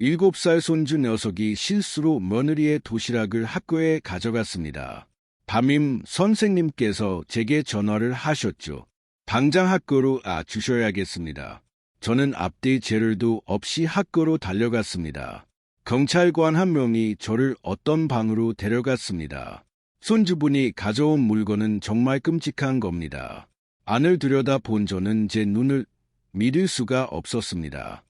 7살 손주 녀석이 실수로 며느리의 도시락을 학교에 가져갔습니다. 담임 선생님께서 제게 전화를 하셨죠. 당장 학교로 주셔야겠습니다. 저는 앞뒤 재를도 없이 학교로 달려갔습니다. 경찰관 한 명이 저를 어떤 방으로 데려갔습니다. 손주분이 가져온 물건은 정말 끔찍한 겁니다. 안을 들여다본 저는 제 눈을 믿을 수가 없었습니다.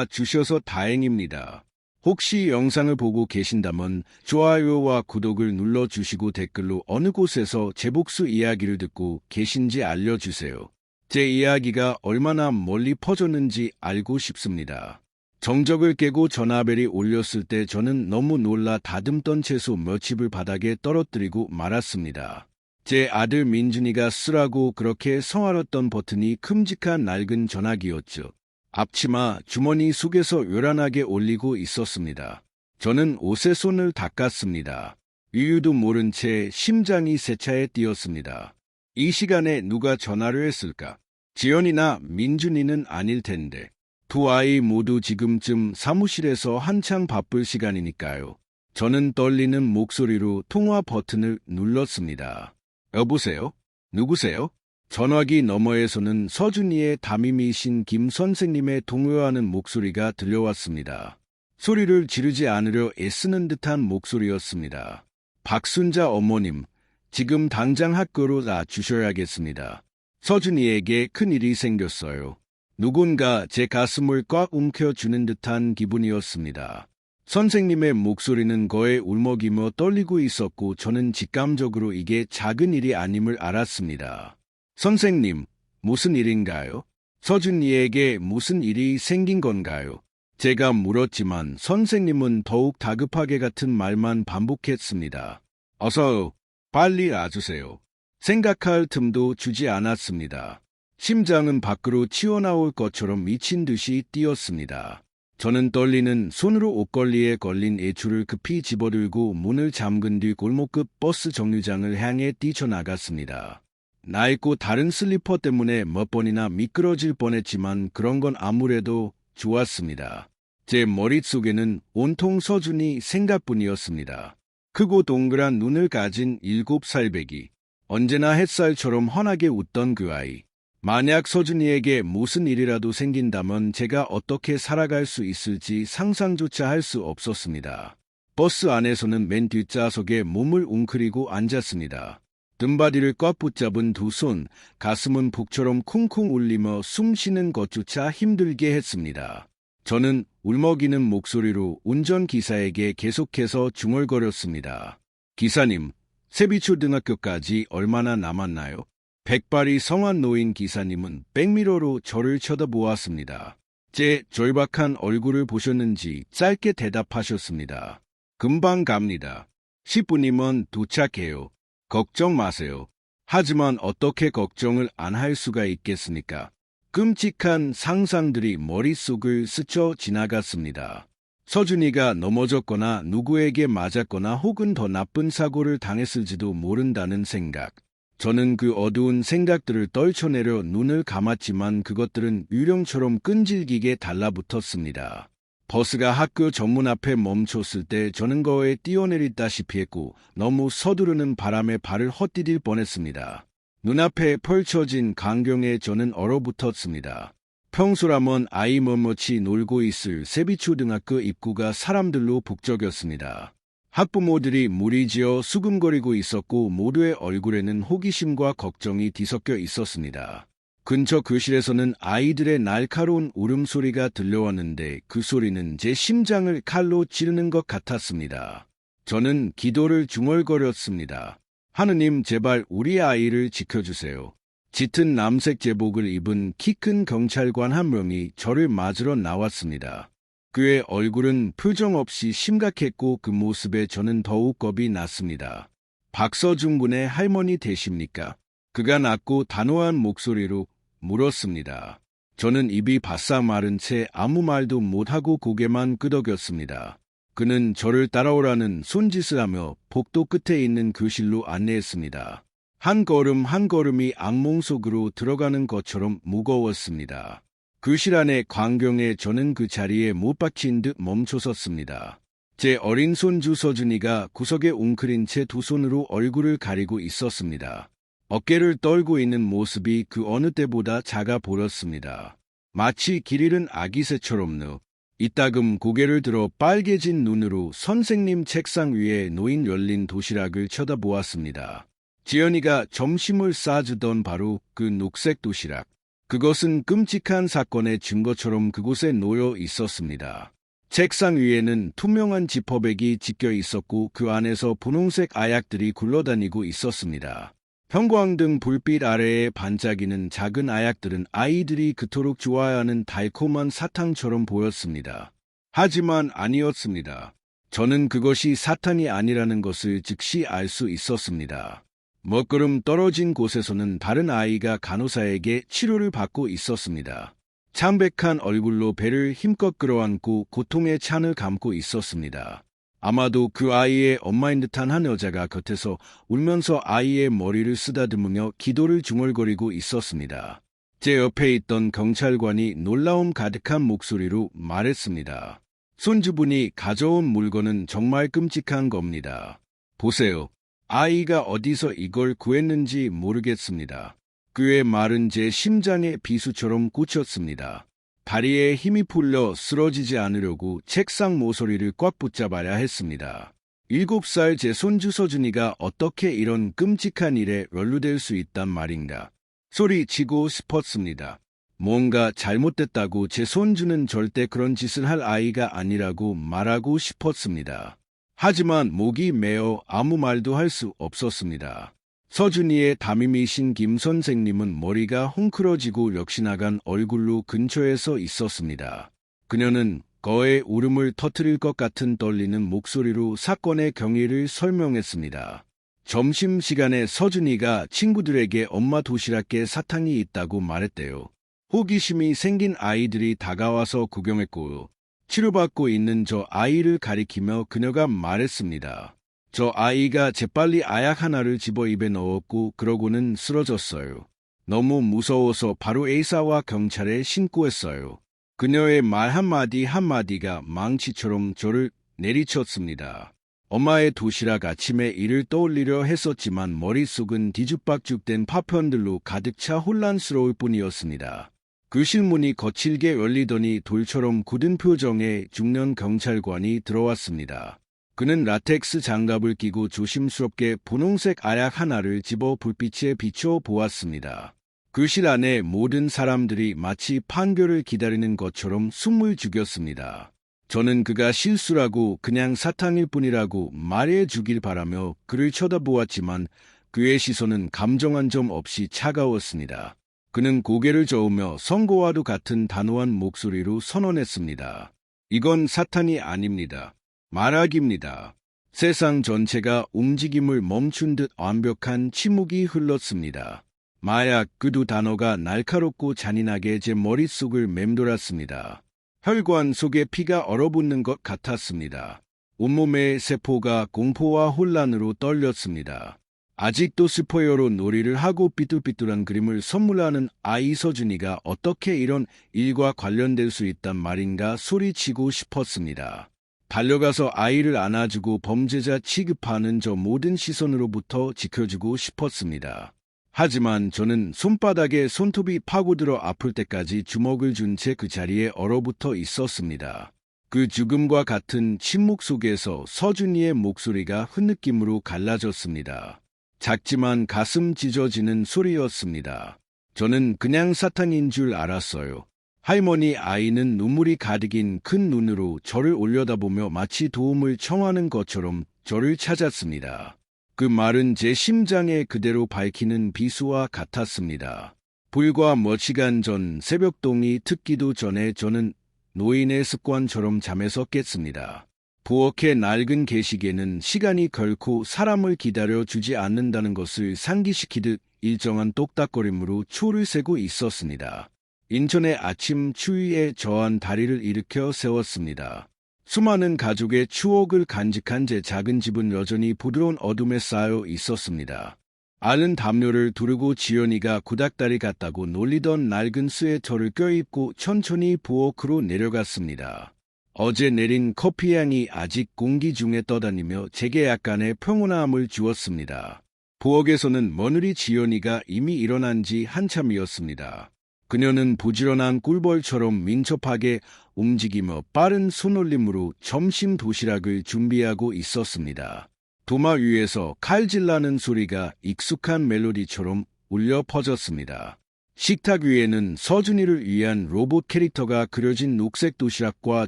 주셔서 다행입니다. 혹시 영상을 보고 계신다면 좋아요와 구독을 눌러주시고 댓글로 어느 곳에서 제 복수 이야기를 듣고 계신지 알려주세요. 제 이야기가 얼마나 멀리 퍼졌는지 알고 싶습니다. 정적을 깨고 전화벨이 울렸을 때 저는 너무 놀라 다듬던 채소 몇 칩을 바닥에 떨어뜨리고 말았습니다. 제 아들 민준이가 쓰라고 그렇게 성화렸던 버튼이 큼직한 낡은 전화기였죠. 앞치마 주머니 속에서 요란하게 올리고 있었습니다. 저는 옷에 손을 닦았습니다. 이유도 모른 채 심장이 세차에 뛰었습니다. 이 시간에 누가 전화를 했을까? 지연이나 민준이는 아닐 텐데. 두 아이 모두 지금쯤 사무실에서 한창 바쁠 시간이니까요. 저는 떨리는 목소리로 통화 버튼을 눌렀습니다. 여보세요? 누구세요? 전화기 너머에서는 서준이의 담임이신 김 선생님의 동요하는 목소리가 들려왔습니다. 소리를 지르지 않으려 애쓰는 듯한 목소리였습니다. 박순자 어머님, 지금 당장 학교로 주셔야겠습니다. 서준이에게 큰일이 생겼어요. 누군가 제 가슴을 꽉 움켜쥐는 듯한 기분이었습니다. 선생님의 목소리는 거의 울먹이며 떨리고 있었고 저는 직감적으로 이게 작은 일이 아님을 알았습니다. 선생님, 무슨 일인가요? 서준이에게 무슨 일이 생긴 건가요? 제가 물었지만 선생님은 더욱 다급하게 같은 말만 반복했습니다. 어서 빨리 와주세요. 생각할 틈도 주지 않았습니다. 심장은 밖으로 튀어나올 것처럼 미친 듯이 뛰었습니다. 저는 떨리는 손으로 옷걸이에 걸린 애출을 급히 집어들고 문을 잠근 뒤 골목급 버스 정류장을 향해 뛰쳐나갔습니다. 낡고 다른 슬리퍼 때문에 몇 번이나 미끄러질 뻔했지만 그런 건 아무래도 좋았습니다. 제 머릿속에는 온통 서준이 생각뿐이었습니다. 크고 동그란 눈을 가진 7살 배기. 언제나 햇살처럼 환하게 웃던 그 아이. 만약 서준이에게 무슨 일이라도 생긴다면 제가 어떻게 살아갈 수 있을지 상상조차 할 수 없었습니다. 버스 안에서는 맨 뒷좌석에 몸을 웅크리고 앉았습니다. 등받이를 꽉 붙잡은 두 손, 가슴은 북처럼 쿵쿵 울리며 숨 쉬는 것조차 힘들게 했습니다. 저는 울먹이는 목소리로 운전기사에게 계속해서 중얼거렸습니다. 기사님, 세비초등학교까지 얼마나 남았나요? 백발이 성한 노인 기사님은 백미러로 저를 쳐다보았습니다. 제 절박한 얼굴을 보셨는지 짧게 대답하셨습니다. 금방 갑니다. 10분이면 도착해요. 걱정 마세요. 하지만 어떻게 걱정을 안 할 수가 있겠습니까? 끔찍한 상상들이 머릿속을 스쳐 지나갔습니다. 서준이가 넘어졌거나 누구에게 맞았거나 혹은 더 나쁜 사고를 당했을지도 모른다는 생각. 저는 그 어두운 생각들을 떨쳐내려 눈을 감았지만 그것들은 유령처럼 끈질기게 달라붙었습니다. 버스가 학교 정문 앞에 멈췄을 때 저는 거에 뛰어내리다시피 했고 너무 서두르는 바람에 발을 헛디딜 뻔했습니다. 눈앞에 펼쳐진 광경에 저는 얼어붙었습니다. 평소라면 아이 멋멋이 놀고 있을 세비초등학교 입구가 사람들로 북적였습니다. 학부모들이 무리지어 수금거리고 있었고 모두의 얼굴에는 호기심과 걱정이 뒤섞여 있었습니다. 근처 교실에서는 아이들의 날카로운 울음소리가 들려왔는데 그 소리는 제 심장을 칼로 찌르는 것 같았습니다. 저는 기도를 중얼거렸습니다. 하느님, 제발 우리 아이를 지켜주세요. 짙은 남색 제복을 입은 키 큰 경찰관 한 명이 저를 맞으러 나왔습니다. 그의 얼굴은 표정 없이 심각했고 그 모습에 저는 더욱 겁이 났습니다. 박서중 군의 할머니 되십니까? 그가 낮고 단호한 목소리로 물었습니다. 저는 입이 바싹 마른 채 아무 말도 못하고 고개만 끄덕였습니다. 그는 저를 따라오라는 손짓을 하며 복도 끝에 있는 교실로 안내했습니다. 한 걸음 한 걸음이 악몽 속으로 들어가는 것처럼 무거웠습니다. 그 시간의 광경에 저는 그 자리에 못 박힌 듯 멈춰섰습니다. 제 어린 손주 서준이가 구석에 웅크린 채 두 손으로 얼굴을 가리고 있었습니다. 어깨를 떨고 있는 모습이 그 어느 때보다 작아 보였습니다. 마치 길 잃은 아기새처럼 이따금 고개를 들어 빨개진 눈으로 선생님 책상 위에 놓인 열린 도시락을 쳐다보았습니다. 지연이가 점심을 싸주던 바로 그 녹색 도시락. 그것은 끔찍한 사건의 증거처럼 그곳에 놓여 있었습니다. 책상 위에는 투명한 지퍼백이 찍혀 있었고 그 안에서 분홍색 아약들이 굴러다니고 있었습니다. 형광등 불빛 아래에 반짝이는 작은 아약들은 아이들이 그토록 좋아하는 달콤한 사탕처럼 보였습니다. 하지만 아니었습니다. 저는 그것이 사탕이 아니라는 것을 즉시 알 수 있었습니다. 먹구름 떨어진 곳에서는 다른 아이가 간호사에게 치료를 받고 있었습니다. 창백한 얼굴로 배를 힘껏 끌어안고 고통의 찬을 감고 있었습니다. 아마도 그 아이의 엄마인 듯한 한 여자가 곁에서 울면서 아이의 머리를 쓰다듬으며 기도를 중얼거리고 있었습니다. 제 옆에 있던 경찰관이 놀라움 가득한 목소리로 말했습니다. 손주분이 가져온 물건은 정말 끔찍한 겁니다. 보세요. 아이가 어디서 이걸 구했는지 모르겠습니다. 그의 말은 제 심장에 비수처럼 꽂혔습니다. 다리에 힘이 풀려 쓰러지지 않으려고 책상 모서리를 꽉 붙잡아야 했습니다. 7살 제 손주 서준이가 어떻게 이런 끔찍한 일에 연루될 수 있단 말인가. 소리치고 싶었습니다. 뭔가 잘못됐다고 제 손주는 절대 그런 짓을 할 아이가 아니라고 말하고 싶었습니다. 하지만 목이 메어 아무 말도 할 수 없었습니다. 서준이의 담임이신 김 선생님은 머리가 헝클어지고 역시나간 얼굴로 근처에 서 있었습니다. 그녀는 거의 울음을 터뜨릴 것 같은 떨리는 목소리로 사건의 경위를 설명했습니다. 점심시간에 서준이가 친구들에게 엄마 도시락에 사탕이 있다고 말했대요. 호기심이 생긴 아이들이 다가와서 구경했고 치료받고 있는 저 아이를 가리키며 그녀가 말했습니다. 저 아이가 재빨리 아약 하나를 집어 입에 넣었고 그러고는 쓰러졌어요. 너무 무서워서 바로 A사와 경찰에 신고했어요. 그녀의 말 한마디 한마디가 망치처럼 저를 내리쳤습니다. 엄마의 도시락 아침에 일을 떠올리려 했었지만 머릿속은 뒤죽박죽된 파편들로 가득 차 혼란스러울 뿐이었습니다. 그 실문이 거칠게 열리더니 돌처럼 굳은 표정의 중년 경찰관이 들어왔습니다. 그는 라텍스 장갑을 끼고 조심스럽게 분홍색 아약 하나를 집어 불빛에 비춰 보았습니다. 교실 안에 모든 사람들이 마치 판결을 기다리는 것처럼 숨을 죽였습니다. 저는 그가 실수라고 그냥 사탕일 뿐이라고 말해 주길 바라며 그를 쳐다보았지만 그의 시선은 감정 한 점 없이 차가웠습니다. 그는 고개를 저으며 선고와도 같은 단호한 목소리로 선언했습니다. 이건 사탄이 아닙니다. 말하기입니다. 세상 전체가 움직임을 멈춘 듯 완벽한 침묵이 흘렀습니다. 마약 그 두 단어가 날카롭고 잔인하게 제 머릿속을 맴돌았습니다. 혈관 속에 피가 얼어붙는 것 같았습니다. 온몸의 세포가 공포와 혼란으로 떨렸습니다. 아직도 스포여로 놀이를 하고 삐뚤삐뚤한 그림을 선물하는 아이 서준이가 어떻게 이런 일과 관련될 수 있단 말인가 소리치고 싶었습니다. 달려가서 아이를 안아주고 범죄자 취급하는 저 모든 시선으로부터 지켜주고 싶었습니다. 하지만 저는 손바닥에 손톱이 파고들어 아플 때까지 주먹을 준 채 그 자리에 얼어붙어 있었습니다. 그 죽음과 같은 침묵 속에서 서준이의 목소리가 흐느낌으로 갈라졌습니다. 작지만 가슴 찢어지는 소리였습니다. 저는 그냥 사탕인 줄 알았어요. 할머니 아이는 눈물이 가득인 큰 눈으로 저를 올려다보며 마치 도움을 청하는 것처럼 저를 찾았습니다. 그 말은 제 심장에 그대로 밝히는 비수와 같았습니다. 불과 몇 시간 전 새벽동이 트기도 전에 저는 노인의 습관처럼 잠에서 깼습니다. 부엌의 낡은 계시계는 시간이 결코 사람을 기다려 주지 않는다는 것을 상기시키듯 일정한 똑딱거림으로 초를 세고 있었습니다. 인천의 아침 추위에 저한 다리를 일으켜 세웠습니다. 수많은 가족의 추억을 간직한 제 작은 집은 여전히 부드러운 어둠에 쌓여 있었습니다. 앓은 담요를 두르고 지연이가 구닥다리 같다고 놀리던 낡은 스웨터를 껴입고 천천히 부엌으로 내려갔습니다. 어제 내린 커피향이 아직 공기 중에 떠다니며 제게 약간의 평온함을 주었습니다. 부엌에서는 며느리 지연이가 이미 일어난 지 한참이었습니다. 그녀는 부지런한 꿀벌처럼 민첩하게 움직이며 빠른 손놀림으로 점심 도시락을 준비하고 있었습니다. 도마 위에서 칼질나는 소리가 익숙한 멜로디처럼 울려 퍼졌습니다. 식탁 위에는 서준이를 위한 로봇 캐릭터가 그려진 녹색 도시락과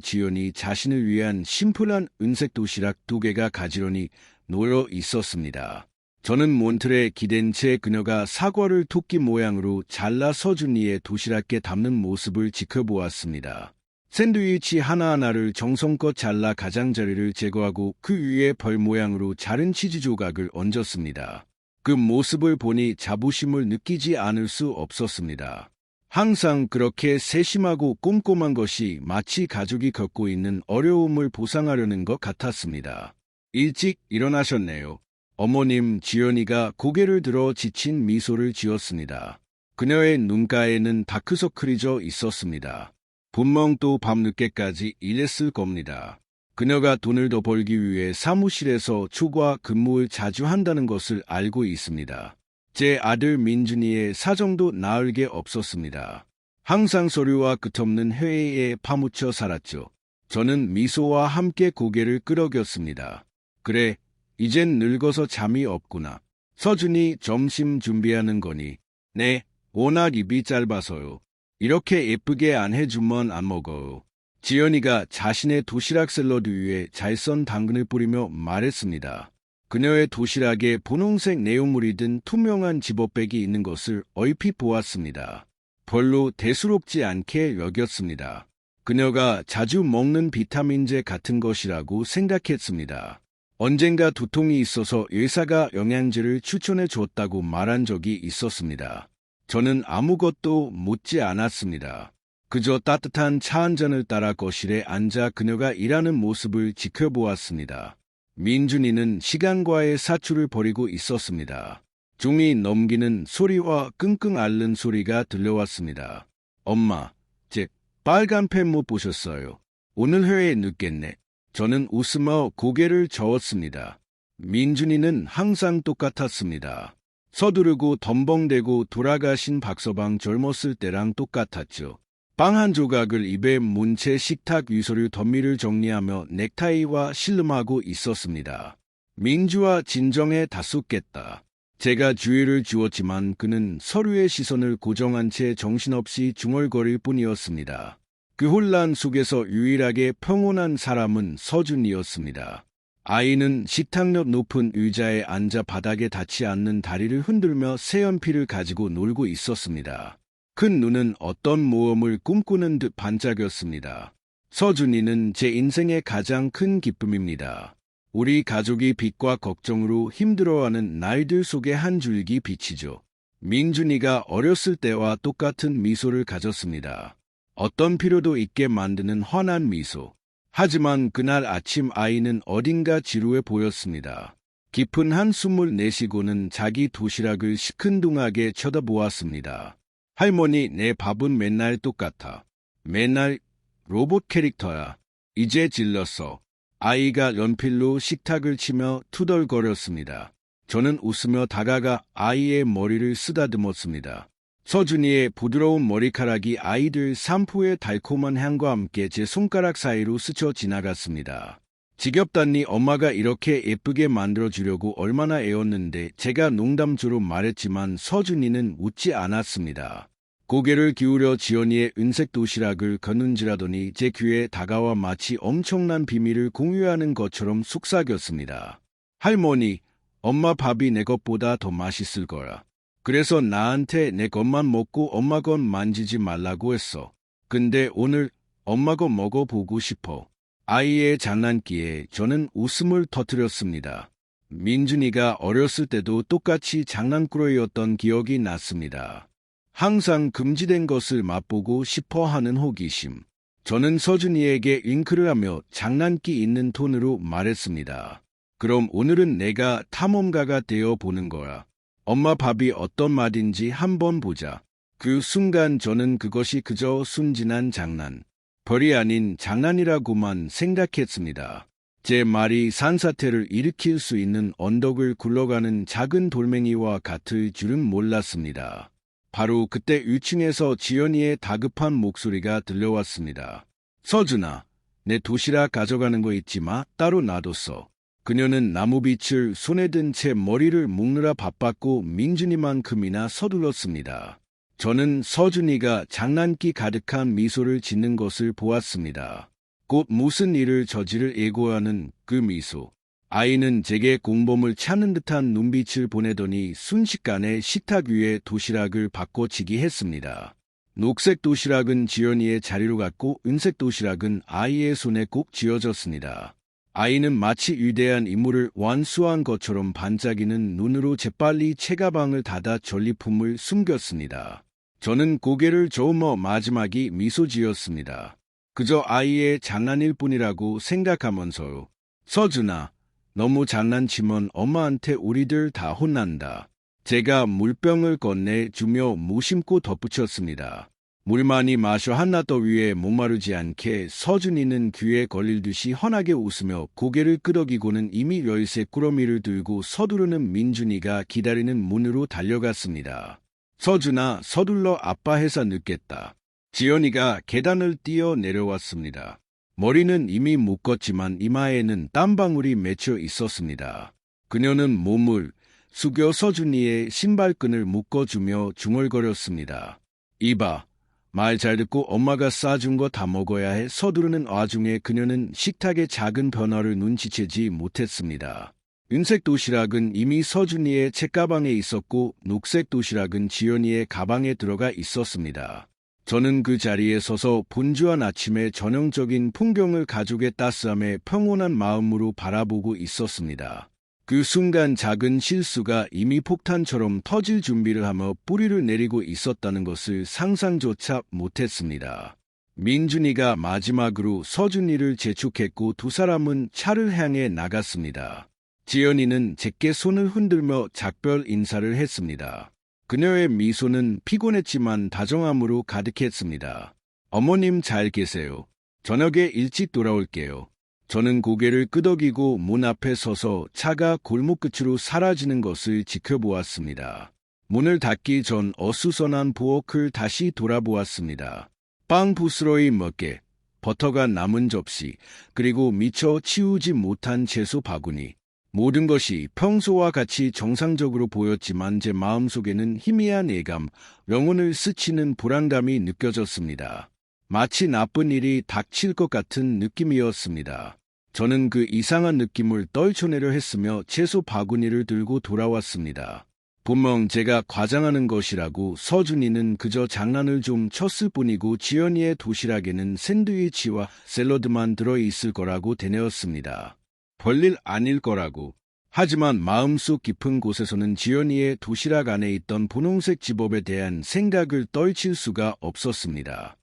지연이 자신을 위한 심플한 은색 도시락 2개가 가지런히 놓여 있었습니다. 저는 몬틀에 기댄 채 그녀가 사과를 토끼 모양으로 잘라 서준이의 도시락에 담는 모습을 지켜보았습니다. 샌드위치 하나하나를 정성껏 잘라 가장자리를 제거하고 그 위에 벌 모양으로 자른 치즈 조각을 얹었습니다. 그 모습을 보니 자부심을 느끼지 않을 수 없었습니다. 항상 그렇게 세심하고 꼼꼼한 것이 마치 가족이 겪고 있는 어려움을 보상하려는 것 같았습니다. 일찍 일어나셨네요. 어머님 지연이가 고개를 들어 지친 미소를 지었습니다. 그녀의 눈가에는 다크서클이 져 있었습니다. 분명 또 밤늦게까지 일했을 겁니다. 그녀가 돈을 더 벌기 위해 사무실에서 초과 근무를 자주 한다는 것을 알고 있습니다. 제 아들 민준이의 사정도 나을 게 없었습니다. 항상 서류와 끝없는 회의에 파묻혀 살았죠. 저는 미소와 함께 고개를 끄덕였습니다. 그래, 이젠 늙어서 잠이 없구나. 서준이 점심 준비하는 거니? 네, 워낙 입이 짧아서요. 이렇게 예쁘게 안 해주면 안 먹어요. 지연이가 자신의 도시락 샐러드 위에 잘 썬 당근을 뿌리며 말했습니다. 그녀의 도시락에 분홍색 내용물이 든 투명한 지퍼백이 있는 것을 얼핏 보았습니다. 별로 대수롭지 않게 여겼습니다. 그녀가 자주 먹는 비타민제 같은 것이라고 생각했습니다. 언젠가 두통이 있어서 의사가 영양제를 추천해 줬다고 말한 적이 있었습니다. 저는 아무것도 묻지 않았습니다. 그저 따뜻한 차 한 잔을 따라 거실에 앉아 그녀가 일하는 모습을 지켜보았습니다. 민준이는 시간과의 사투를 벌이고 있었습니다. 종이 넘기는 소리와 끙끙 앓는 소리가 들려왔습니다. 엄마, 제 빨간 펜 못 보셨어요? 오늘 회의에 늦겠네. 저는 웃으며 고개를 저었습니다. 민준이는 항상 똑같았습니다. 서두르고 덤벙대고 돌아가신 박서방 젊었을 때랑 똑같았죠. 빵 한 조각을 입에 문 채 식탁 위서류 덤미를 정리하며 넥타이와 씨름하고 있었습니다. 민주와 진정에 다쏨겠다. 제가 주의를 주었지만 그는 서류의 시선을 고정한 채 정신없이 중얼거릴 뿐이었습니다. 그 혼란 속에서 유일하게 평온한 사람은 서준이었습니다. 아이는 식탁 옆 높은 의자에 앉아 바닥에 닿지 않는 다리를 흔들며 새연필을 가지고 놀고 있었습니다. 큰 눈은 어떤 모험을 꿈꾸는 듯 반짝였습니다. 서준이는 제 인생의 가장 큰 기쁨입니다. 우리 가족이 빚과 걱정으로 힘들어하는 날들 속의 한 줄기 빛이죠. 민준이가 어렸을 때와 똑같은 미소를 가졌습니다. 어떤 필요도 있게 만드는 환한 미소. 하지만 그날 아침 아이는 어딘가 지루해 보였습니다. 깊은 한숨을 내쉬고는 자기 도시락을 시큰둥하게 쳐다보았습니다. 할머니, 내 밥은 맨날 똑같아. 맨날 로봇 캐릭터야. 이제 질렀어. 아이가 연필로 식탁을 치며 투덜거렸습니다. 저는 웃으며 다가가 아이의 머리를 쓰다듬었습니다. 서준이의 부드러운 머리카락이 아이들 샴푸의 달콤한 향과 함께 제 손가락 사이로 스쳐 지나갔습니다. 지겹다니 엄마가 이렇게 예쁘게 만들어주려고 얼마나 애웠는데 제가 농담조로 말했지만 서준이는 웃지 않았습니다. 고개를 기울여 지연이의 은색 도시락을 거는질하더니 제 귀에 다가와 마치 엄청난 비밀을 공유하는 것처럼 속삭였습니다. 할머니, 엄마 밥이 내 것보다 더 맛있을 거야. 그래서 나한테 내 것만 먹고 엄마 것 만지지 말라고 했어. 근데 오늘 엄마 것 먹어보고 싶어. 아이의 장난기에 저는 웃음을 터뜨렸습니다. 민준이가 어렸을 때도 똑같이 장난꾸러기였던 기억이 났습니다. 항상 금지된 것을 맛보고 싶어 하는 호기심. 저는 서준이에게 윙크를 하며 장난기 있는 톤으로 말했습니다. 그럼 오늘은 내가 탐험가가 되어 보는 거야. 엄마 밥이 어떤 맛인지 한번 보자. 그 순간 저는 그것이 그저 순진한 장난, 벌이 아닌 장난이라고만 생각했습니다. 제 말이 산사태를 일으킬 수 있는 언덕을 굴러가는 작은 돌멩이와 같을 줄은 몰랐습니다. 바로 그때 1층에서 지연이의 다급한 목소리가 들려왔습니다. 서준아, 내 도시락 가져가는 거 잊지 마. 따로 놔뒀어. 그녀는 나무빛을 손에 든 채 머리를 묶느라 바빴고 민준이만큼이나 서둘렀습니다. 저는 서준이가 장난기 가득한 미소를 짓는 것을 보았습니다. 곧 무슨 일을 저지를 예고하는 그 미소. 아이는 제게 공범을 찾는 듯한 눈빛을 보내더니 순식간에 식탁 위에 도시락을 바꿔치기 했습니다. 녹색 도시락은 지연이의 자리로 갔고 은색 도시락은 아이의 손에 꼭 쥐어졌습니다. 아이는 마치 위대한 임무를 완수한 것처럼 반짝이는 눈으로 재빨리 책가방을 닫아 전리품을 숨겼습니다. 저는 고개를 저으며 마지막이 미소 지었습니다. 그저 아이의 장난일 뿐이라고 생각하면서요. 서준아, 너무 장난치면 엄마한테 우리들 다 혼난다. 제가 물병을 건네주며 무심코 덧붙였습니다. 물 많이 마셔 하나 더 위에 목마르지 않게. 서준이는 귀에 걸릴 듯이 환하게 웃으며 고개를 끄덕이고는 이미 열쇠 꾸러미를 들고 서두르는 민준이가 기다리는 문으로 달려갔습니다. 서준아, 서둘러 아빠 회사 늦겠다. 지연이가 계단을 뛰어 내려왔습니다. 머리는 이미 묶었지만 이마에는 땀방울이 맺혀 있었습니다. 그녀는 몸을 숙여 서준이의 신발끈을 묶어주며 중얼거렸습니다. 이봐, 말 잘 듣고 엄마가 싸준 거 다 먹어야 해. 서두르는 와중에 그녀는 식탁의 작은 변화를 눈치채지 못했습니다. 은색 도시락은 이미 서준이의 책가방에 있었고 녹색 도시락은 지연이의 가방에 들어가 있었습니다. 저는 그 자리에 서서 분주한 아침의 전형적인 풍경을 가족의 따스함에 평온한 마음으로 바라보고 있었습니다. 그 순간 작은 실수가 이미 폭탄처럼 터질 준비를 하며 뿌리를 내리고 있었다는 것을 상상조차 못했습니다. 민준이가 마지막으로 서준이를 재촉했고 두 사람은 차를 향해 나갔습니다. 지연이는 제게 손을 흔들며 작별 인사를 했습니다. 그녀의 미소는 피곤했지만 다정함으로 가득했습니다. 어머님 잘 계세요. 저녁에 일찍 돌아올게요. 저는 고개를 끄덕이고 문 앞에 서서 차가 골목 끝으로 사라지는 것을 지켜보았습니다. 문을 닫기 전 어수선한 부엌을 다시 돌아보았습니다. 빵 부스러기 몇 개, 버터가 남은 접시, 그리고 미처 치우지 못한 채소 바구니. 모든 것이 평소와 같이 정상적으로 보였지만 제 마음속에는 희미한 예감, 영혼을 스치는 불안감이 느껴졌습니다. 마치 나쁜 일이 닥칠 것 같은 느낌이었습니다. 저는 그 이상한 느낌을 떨쳐내려 했으며 채소 바구니를 들고 돌아왔습니다. 분명 제가 과장하는 것이라고. 서준이는 그저 장난을 좀 쳤을 뿐이고 지연이의 도시락에는 샌드위치와 샐러드만 들어있을 거라고 되뇌었습니다. 별일 아닐 거라고. 하지만 마음속 깊은 곳에서는 지연이의 도시락 안에 있던 분홍색 집업에 대한 생각을 떨칠 수가 없었습니다.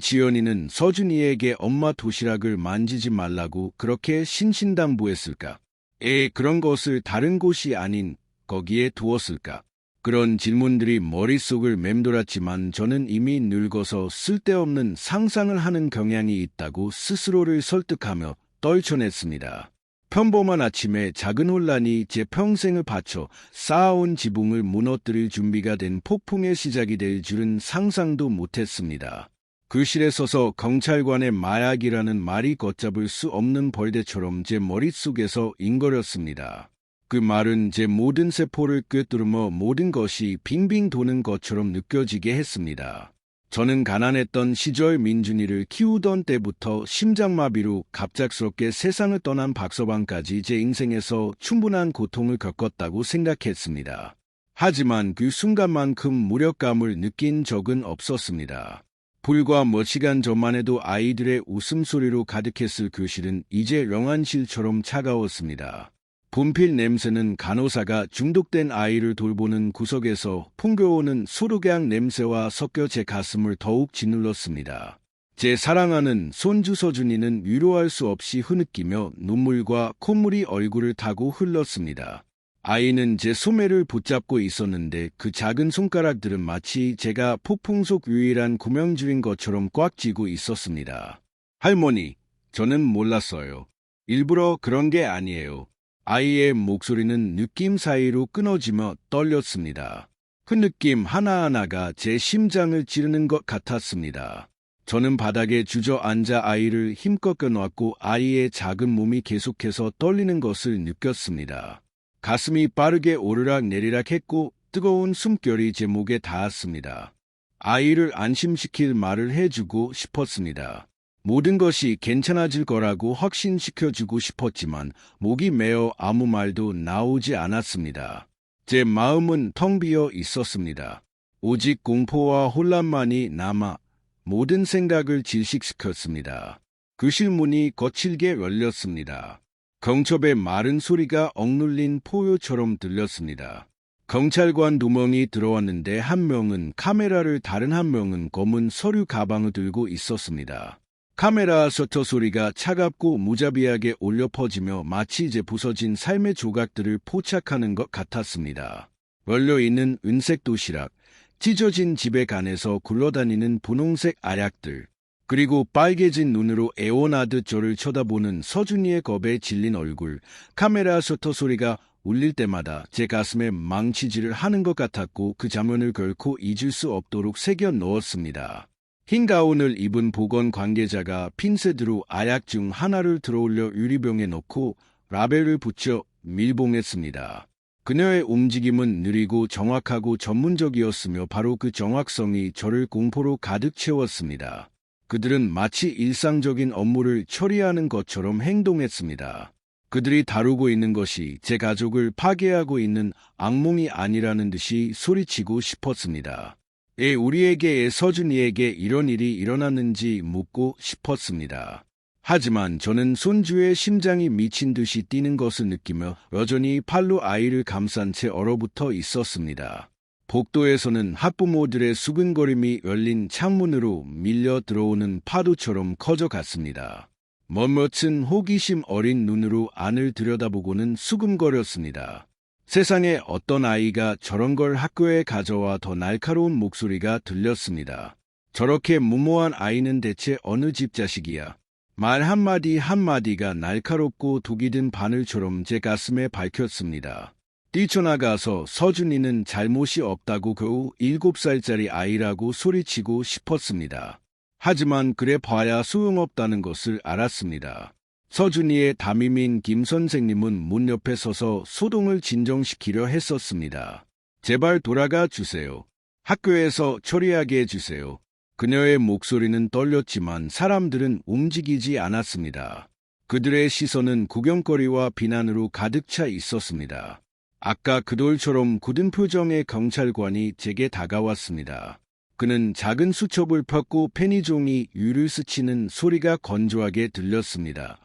지연이는 서준이에게 엄마 도시락을 만지지 말라고 그렇게 신신당부했을까? 그런 것을 다른 곳이 아닌 거기에 두었을까? 그런 질문들이 머릿속을 맴돌았지만 저는 이미 늙어서 쓸데없는 상상을 하는 경향이 있다고 스스로를 설득하며 떨쳐냈습니다. 평범한 아침에 작은 혼란이 제 평생을 바쳐 쌓아온 지붕을 무너뜨릴 준비가 된 폭풍의 시작이 될 줄은 상상도 못했습니다. 교실에 서서 경찰관의 마약이라는 말이 걷잡을 수 없는 벌떼처럼 제 머릿속에서 잉거렸습니다. 그 말은 제 모든 세포를 꿰뚫으며 모든 것이 빙빙 도는 것처럼 느껴지게 했습니다. 저는 가난했던 시절 민준이를 키우던 때부터 심장마비로 갑작스럽게 세상을 떠난 박서방까지 제 인생에서 충분한 고통을 겪었다고 생각했습니다. 하지만 그 순간만큼 무력감을 느낀 적은 없었습니다. 불과 몇 시간 전만 해도 아이들의 웃음소리로 가득했을 교실은 이제 영안실처럼 차가웠습니다. 분필 냄새는 간호사가 중독된 아이를 돌보는 구석에서 풍겨오는 소르갱 냄새와 섞여 제 가슴을 더욱 짓눌렀습니다. 제 사랑하는 손주 서준이는 위로할 수 없이 흐느끼며 눈물과 콧물이 얼굴을 타고 흘렀습니다. 아이는 제 소매를 붙잡고 있었는데 그 작은 손가락들은 마치 제가 폭풍 속 유일한 구명줄인 것처럼 꽉 쥐고 있었습니다. 할머니, 저는 몰랐어요. 일부러 그런 게 아니에요. 아이의 목소리는 느낌 사이로 끊어지며 떨렸습니다. 그 느낌 하나하나가 제 심장을 찌르는 것 같았습니다. 저는 바닥에 주저앉아 아이를 힘껏 껴놨고 아이의 작은 몸이 계속해서 떨리는 것을 느꼈습니다. 가슴이 빠르게 오르락 내리락 했고 뜨거운 숨결이 제 목에 닿았습니다. 아이를 안심시킬 말을 해주고 싶었습니다. 모든 것이 괜찮아질 거라고 확신시켜주고 싶었지만 목이 메어 아무 말도 나오지 않았습니다. 제 마음은 텅 비어 있었습니다. 오직 공포와 혼란만이 남아 모든 생각을 질식시켰습니다. 교실 문이 거칠게 열렸습니다. 경첩의 마른 소리가 억눌린 포효처럼 들렸습니다. 경찰관 2명이 들어왔는데 한 명은 카메라를 다른 한 명은 검은 서류 가방을 들고 있었습니다. 카메라 셔터 소리가 차갑고 무자비하게 울려 퍼지며 마치 이제 부서진 삶의 조각들을 포착하는 것 같았습니다. 걸려있는 은색 도시락, 찢어진 지백 안에서 굴러다니는 분홍색 알약들, 그리고 빨개진 눈으로 애원하듯 저를 쳐다보는 서준이의 겁에 질린 얼굴, 카메라 셔터 소리가 울릴 때마다 제 가슴에 망치질을 하는 것 같았고 그 장면을 결코 잊을 수 없도록 새겨 넣었습니다. 흰 가운을 입은 보건 관계자가 핀셋으로 알약 중 하나를 들어올려 유리병에 넣고 라벨을 붙여 밀봉했습니다. 그녀의 움직임은 느리고 정확하고 전문적이었으며 바로 그 정확성이 저를 공포로 가득 채웠습니다. 그들은 마치 일상적인 업무를 처리하는 것처럼 행동했습니다. 그들이 다루고 있는 것이 제 가족을 파괴하고 있는 악몽이 아니라는 듯이 소리치고 싶었습니다. 우리에게 서준이에게 이런 일이 일어났는지 묻고 싶었습니다. 하지만 저는 손주의 심장이 미친 듯이 뛰는 것을 느끼며 여전히 팔로 아이를 감싼 채 얼어붙어 있었습니다. 복도에서는 학부모들의 수근거림이 열린 창문으로 밀려 들어오는 파도처럼 커져갔습니다. 멋쩍은 호기심 어린 눈으로 안을 들여다보고는 수근거렸습니다. 세상에 어떤 아이가 저런 걸 학교에 가져와 더 날카로운 목소리가 들렸습니다. 저렇게 무모한 아이는 대체 어느 집 자식이야. 말 한마디 한마디가 날카롭고 독이 든 바늘처럼 제 가슴에 박혔습니다. 뛰쳐나가서 서준이는 잘못이 없다고 겨우 7살짜리 아이라고 소리치고 싶었습니다. 하지만 그래 봐야 소용없다는 것을 알았습니다. 서준이의 담임인 김 선생님은 문 옆에 서서 소동을 진정시키려 했었습니다. 제발 돌아가 주세요. 학교에서 처리하게 해주세요. 그녀의 목소리는 떨렸지만 사람들은 움직이지 않았습니다. 그들의 시선은 구경거리와 비난으로 가득 차 있었습니다. 아까 그 돌처럼 굳은 표정의 경찰관이 제게 다가왔습니다. 그는 작은 수첩을 펴고 페니종이 유를 스치는 소리가 건조하게 들렸습니다.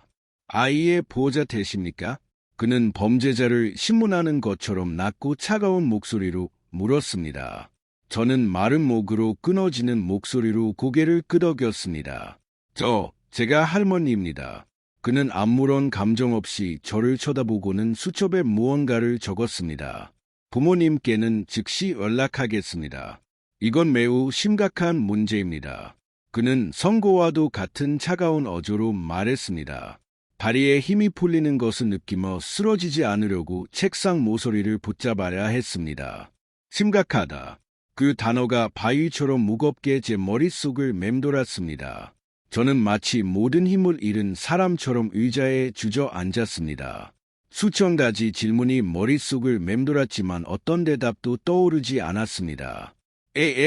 아이의 보호자 되십니까? 그는 범죄자를 신문하는 것처럼 낮고 차가운 목소리로 물었습니다. 저는 마른 목으로 끊어지는 목소리로 고개를 끄덕였습니다. 제가 할머니입니다. 그는 아무런 감정 없이 저를 쳐다보고는 수첩에 무언가를 적었습니다. 부모님께는 즉시 연락하겠습니다. 이건 매우 심각한 문제입니다. 그는 선고와도 같은 차가운 어조로 말했습니다. 다리에 힘이 풀리는 것을 느끼며 쓰러지지 않으려고 책상 모서리를 붙잡아야 했습니다. 심각하다. 그 단어가 바위처럼 무겁게 제 머릿속을 맴돌았습니다. 저는 마치 모든 힘을 잃은 사람처럼 의자에 주저앉았습니다. 수천 가지 질문이 머릿속을 맴돌았지만 어떤 대답도 떠오르지 않았습니다.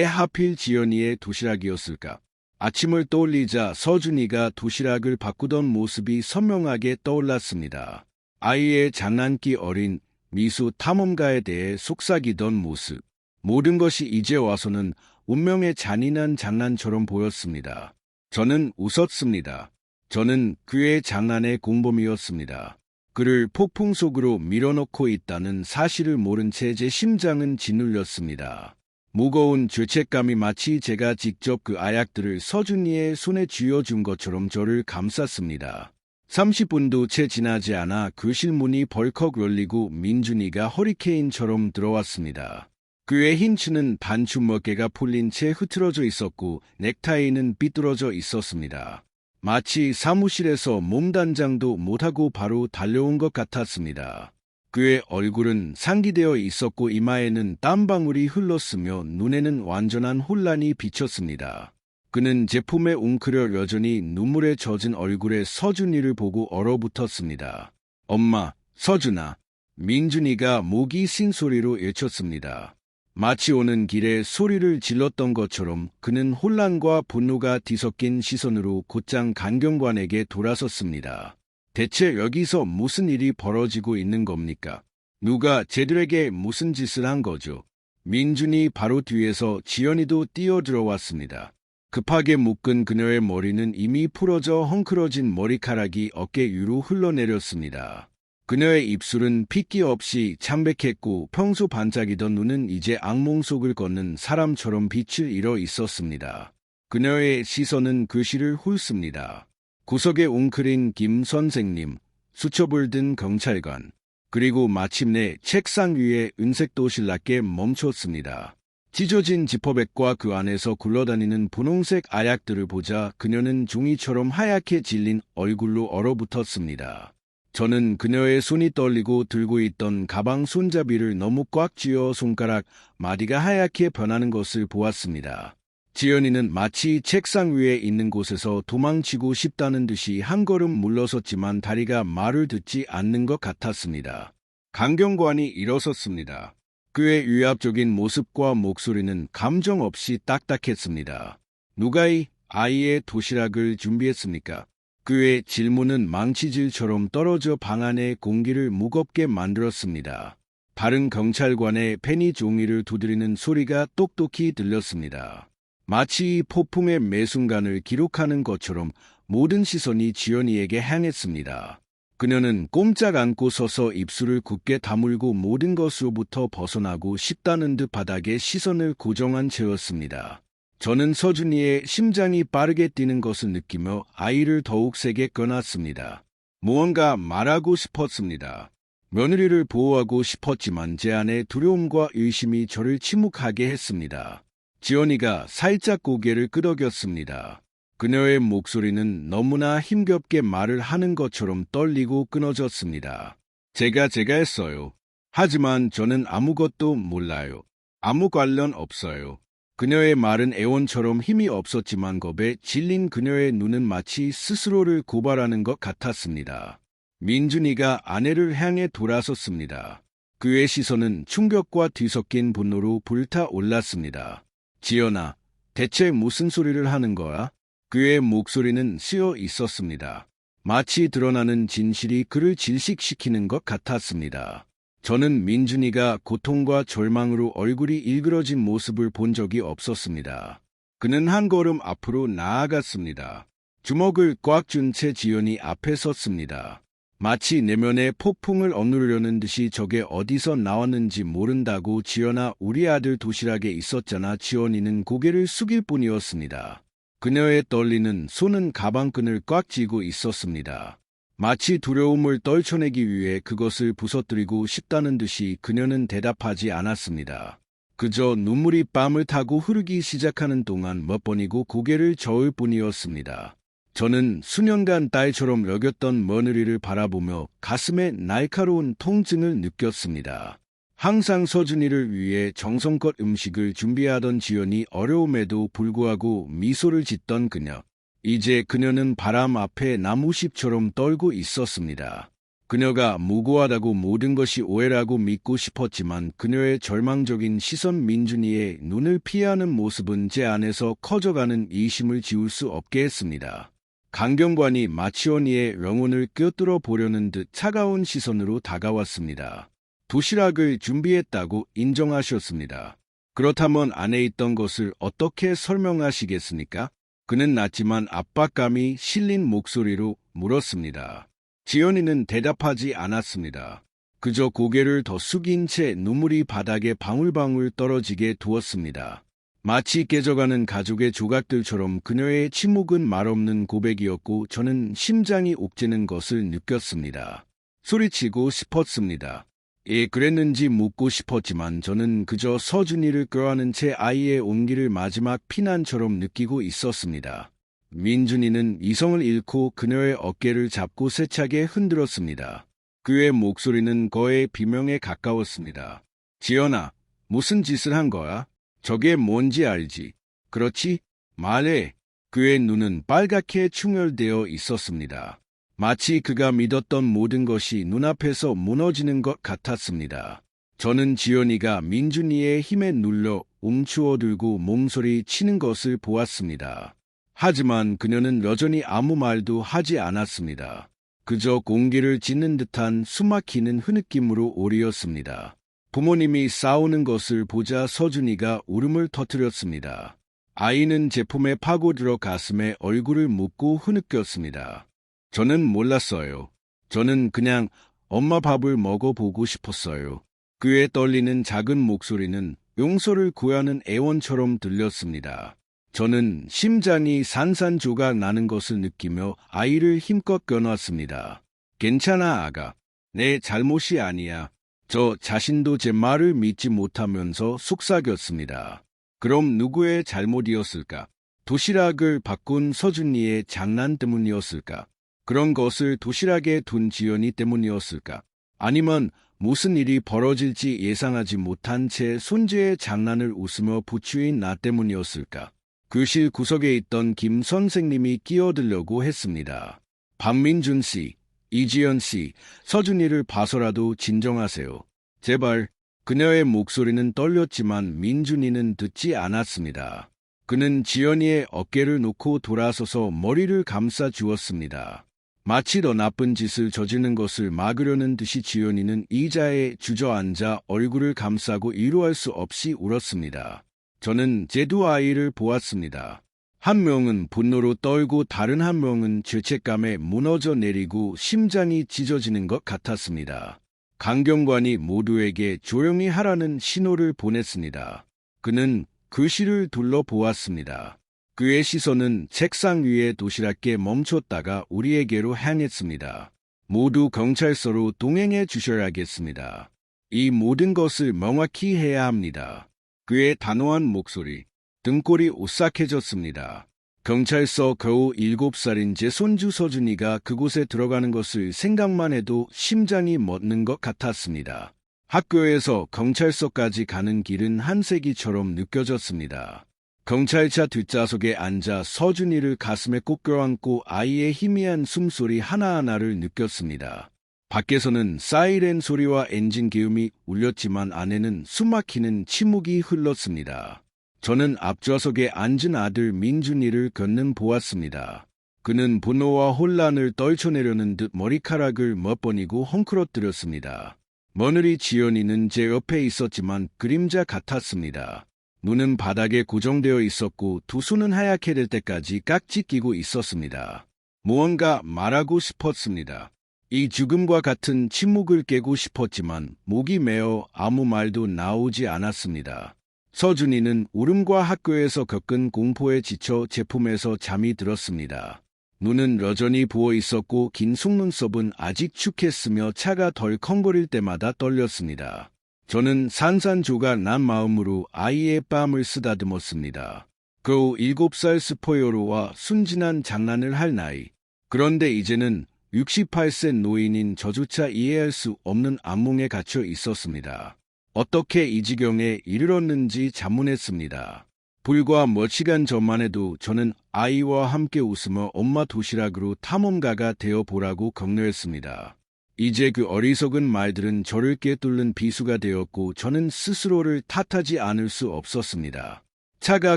하필 지연이의 도시락이었을까? 아침을 떠올리자 서준이가 도시락을 바꾸던 모습이 선명하게 떠올랐습니다. 아이의 장난기 어린 미수 탐험가에 대해 속삭이던 모습. 모든 것이 이제 와서는 운명의 잔인한 장난처럼 보였습니다. 저는 웃었습니다. 저는 그의 장난의 공범이었습니다. 그를 폭풍 속으로 밀어넣고 있다는 사실을 모른 채 제 심장은 짓눌렸습니다. 무거운 죄책감이 마치 제가 직접 그 아약들을 서준이의 손에 쥐어준 것처럼 저를 감쌌습니다. 30분도 채 지나지 않아 교실 문이 벌컥 열리고 민준이가 허리케인처럼 들어왔습니다. 그의 흰 추는 반쯤 어깨가 풀린 채 흐트러져 있었고 넥타이는 삐뚤어져 있었습니다. 마치 사무실에서 몸단장도 못하고 바로 달려온 것 같았습니다. 그의 얼굴은 상기되어 있었고 이마에는 땀방울이 흘렀으며 눈에는 완전한 혼란이 비쳤습니다. 그는 제품에 웅크려 여전히 눈물에 젖은 얼굴의 서준이를 보고 얼어붙었습니다. 엄마, 서준아. 민준이가 목이 쉰 소리로 외쳤습니다. 마치 오는 길에 소리를 질렀던 것처럼 그는 혼란과 분노가 뒤섞인 시선으로 곧장 강경관에게 돌아섰습니다. 대체 여기서 무슨 일이 벌어지고 있는 겁니까? 누가 쟤들에게 무슨 짓을 한 거죠? 민준이 바로 뒤에서 지연이도 뛰어들어왔습니다. 급하게 묶은 그녀의 머리는 이미 풀어져 헝클어진 머리카락이 어깨 위로 흘러내렸습니다. 그녀의 입술은 핏기 없이 창백했고 평소 반짝이던 눈은 이제 악몽 속을 걷는 사람처럼 빛을 잃어 있었습니다. 그녀의 시선은 교실을 훑습니다. 구석에 웅크린 김 선생님, 수첩을 든 경찰관, 그리고 마침내 책상 위에 은색 도시락에 멈췄습니다. 찢어진 지퍼백과 그 안에서 굴러다니는 분홍색 알약들을 보자 그녀는 종이처럼 하얗게 질린 얼굴로 얼어붙었습니다. 저는 그녀의 손이 떨리고 들고 있던 가방 손잡이를 너무 꽉 쥐어 손가락 마디가 하얗게 변하는 것을 보았습니다. 지연이는 마치 책상 위에 있는 곳에서 도망치고 싶다는 듯이 한 걸음 물러섰지만 다리가 말을 듣지 않는 것 같았습니다. 강경관이 일어섰습니다. 그의 위압적인 모습과 목소리는 감정 없이 딱딱했습니다. 누가 이 아이의 도시락을 준비했습니까? 그의 질문은 망치질처럼 떨어져 방 안의 공기를 무겁게 만들었습니다. 다른 경찰관의 펜이 종이를 두드리는 소리가 똑똑히 들렸습니다. 마치 폭풍의 매 순간을 기록하는 것처럼 모든 시선이 지연이에게 향했습니다. 그녀는 꼼짝 않고 서서 입술을 굳게 다물고 모든 것으로부터 벗어나고 싶다는 듯 바닥에 시선을 고정한 채였습니다. 저는 서준이의 심장이 빠르게 뛰는 것을 느끼며 아이를 더욱 세게 껴놨습니다. 무언가 말하고 싶었습니다. 며느리를 보호하고 싶었지만 제 안의 두려움과 의심이 저를 침묵하게 했습니다. 지연이가 살짝 고개를 끄덕였습니다. 그녀의 목소리는 너무나 힘겹게 말을 하는 것처럼 떨리고 끊어졌습니다. 제가 했어요. 하지만 저는 아무것도 몰라요. 아무 관련 없어요. 그녀의 말은 애원처럼 힘이 없었지만 겁에 질린 그녀의 눈은 마치 스스로를 고발하는 것 같았습니다. 민준이가 아내를 향해 돌아섰습니다. 그의 시선은 충격과 뒤섞인 분노로 불타올랐습니다. 지연아, 대체 무슨 소리를 하는 거야? 그의 목소리는 쉬어 있었습니다. 마치 드러나는 진실이 그를 질식시키는 것 같았습니다. 저는 민준이가 고통과 절망으로 얼굴이 일그러진 모습을 본 적이 없었습니다. 그는 한 걸음 앞으로 나아갔습니다. 주먹을 꽉 쥔 채 지연이 앞에 섰습니다. 마치 내면의 폭풍을 억누르려는 듯이 저게 어디서 나왔는지 모른다고. 지연아, 우리 아들 도시락에 있었잖아. 지연이는 고개를 숙일 뿐이었습니다. 그녀의 떨리는 손은 가방끈을 꽉 쥐고 있었습니다. 마치 두려움을 떨쳐내기 위해 그것을 부서뜨리고 싶다는 듯이 그녀는 대답하지 않았습니다. 그저 눈물이 뺨을 타고 흐르기 시작하는 동안 몇 번이고 고개를 저을 뿐이었습니다. 저는 수년간 딸처럼 여겼던 며느리를 바라보며 가슴에 날카로운 통증을 느꼈습니다. 항상 서준이를 위해 정성껏 음식을 준비하던 지연이 어려움에도 불구하고 미소를 짓던 그녀. 이제 그녀는 바람 앞에 나무잎처럼 떨고 있었습니다. 그녀가 무고하다고 모든 것이 오해라고 믿고 싶었지만 그녀의 절망적인 시선, 민준이의 눈을 피하는 모습은 제 안에서 커져가는 이심을 지울 수 없게 했습니다. 강경관이 마치원이의 영혼을 꿰뚫어 보려는 듯 차가운 시선으로 다가왔습니다. 도시락을 준비했다고 인정하셨습니다. 그렇다면 안에 있던 것을 어떻게 설명하시겠습니까? 그는 낮지만 압박감이 실린 목소리로 물었습니다. 지연이는 대답하지 않았습니다. 그저 고개를 더 숙인 채 눈물이 바닥에 방울방울 떨어지게 두었습니다. 마치 깨져가는 가족의 조각들처럼 그녀의 침묵은 말없는 고백이었고 저는 심장이 옥죄는 것을 느꼈습니다. 소리치고 싶었습니다. 예, 그랬는지 묻고 싶었지만 저는 그저 서준이를 껴안은 채 아이의 온기를 마지막 피난처럼 느끼고 있었습니다. 민준이는 이성을 잃고 그녀의 어깨를 잡고 세차게 흔들었습니다. 그의 목소리는 거의 비명에 가까웠습니다. 지연아, 무슨 짓을 한 거야? 저게 뭔지 알지? 그렇지? 말해. 그의 눈은 빨갛게 충혈되어 있었습니다. 마치 그가 믿었던 모든 것이 눈앞에서 무너지는 것 같았습니다. 저는 지연이가 민준이의 힘에 눌려 움츠어들고 몸소리 치는 것을 보았습니다. 하지만 그녀는 여전히 아무 말도 하지 않았습니다. 그저 공기를 찢는 듯한 숨막히는 흐느낌으로 오리었습니다. 부모님이 싸우는 것을 보자 서준이가 울음을 터뜨렸습니다. 아이는 제품에 파고들어 가슴에 얼굴을 묻고 흐느꼈습니다. 저는 몰랐어요. 저는 그냥 엄마 밥을 먹어보고 싶었어요. 그의 떨리는 작은 목소리는 용서를 구하는 애원처럼 들렸습니다. 저는 심장이 산산조각 나는 것을 느끼며 아이를 힘껏 껴놨습니다. 괜찮아, 아가. 내 잘못이 아니야. 저 자신도 제 말을 믿지 못하면서 속삭였습니다. 그럼 누구의 잘못이었을까? 도시락을 바꾼 서준이의 장난 때문이었을까? 그런 것을 도시락에 둔 지연이 때문이었을까? 아니면 무슨 일이 벌어질지 예상하지 못한 채 손재의 장난을 웃으며 부추인 나 때문이었을까? 교실 구석에 있던 김 선생님이 끼어들려고 했습니다. 박민준 씨, 이지연 씨, 서준이를 봐서라도 진정하세요. 제발. 그녀의 목소리는 떨렸지만 민준이는 듣지 않았습니다. 그는 지연이의 어깨를 놓고 돌아서서 머리를 감싸 주었습니다. 마치 더 나쁜 짓을 저지르는 것을 막으려는 듯이 지연이는 의자에 주저앉아 얼굴을 감싸고 이루할 수 없이 울었습니다. 저는 제 두 아이를 보았습니다. 한 명은 분노로 떨고 다른 한 명은 죄책감에 무너져 내리고 심장이 찢어지는 것 같았습니다. 강경관이 모두에게 조용히 하라는 신호를 보냈습니다. 그는 교실을 둘러보았습니다. 그의 시선은 책상 위의 도시락에 멈췄다가 우리에게로 향했습니다. 모두 경찰서로 동행해 주셔야겠습니다. 이 모든 것을 명확히 해야 합니다. 그의 단호한 목소리, 등골이 오싹해졌습니다. 경찰서 겨우 7살인 제 손주 서준이가 그곳에 들어가는 것을 생각만 해도 심장이 멎는 것 같았습니다. 학교에서 경찰서까지 가는 길은 한세기처럼 느껴졌습니다. 경찰차 뒷좌석에 앉아 서준이를 가슴에 꼭 껴안고 아이의 희미한 숨소리 하나하나를 느꼈습니다. 밖에서는 사이렌 소리와 엔진 기음이 울렸지만 안에는 숨막히는 침묵이 흘렀습니다. 저는 앞좌석에 앉은 아들 민준이를 걷는 보았습니다. 그는 분노와 혼란을 떨쳐내려는 듯 머리카락을 몇 번이고 헝클어뜨렸습니다. 며느리 지연이는 제 옆에 있었지만 그림자 같았습니다. 눈은 바닥에 고정되어 있었고 두 손은 하얗게 될 때까지 깍지 끼고 있었습니다. 무언가 말하고 싶었습니다. 이 죽음과 같은 침묵을 깨고 싶었지만 목이 메어 아무 말도 나오지 않았습니다. 서준이는 울음과 학교에서 겪은 공포에 지쳐 제품에서 잠이 들었습니다. 눈은 여전히 부어 있었고 긴 속눈썹은 아직 축했으며 차가 덜컹거릴 때마다 떨렸습니다. 저는 산산조각 난 마음으로 아이의 뺨을 쓰다듬었습니다. 겨우 7살 스포여로와 순진한 장난을 할 나이. 그런데 이제는 68세 노인인 저조차 이해할 수 없는 악몽에 갇혀 있었습니다. 어떻게 이 지경에 이르렀는지 자문했습니다. 불과 몇 시간 전만 해도 저는 아이와 함께 웃으며 엄마 도시락으로 탐험가가 되어보라고 격려했습니다. 이제 그 어리석은 말들은 저를 꿰뚫는 비수가 되었고 저는 스스로를 탓하지 않을 수 없었습니다. 차가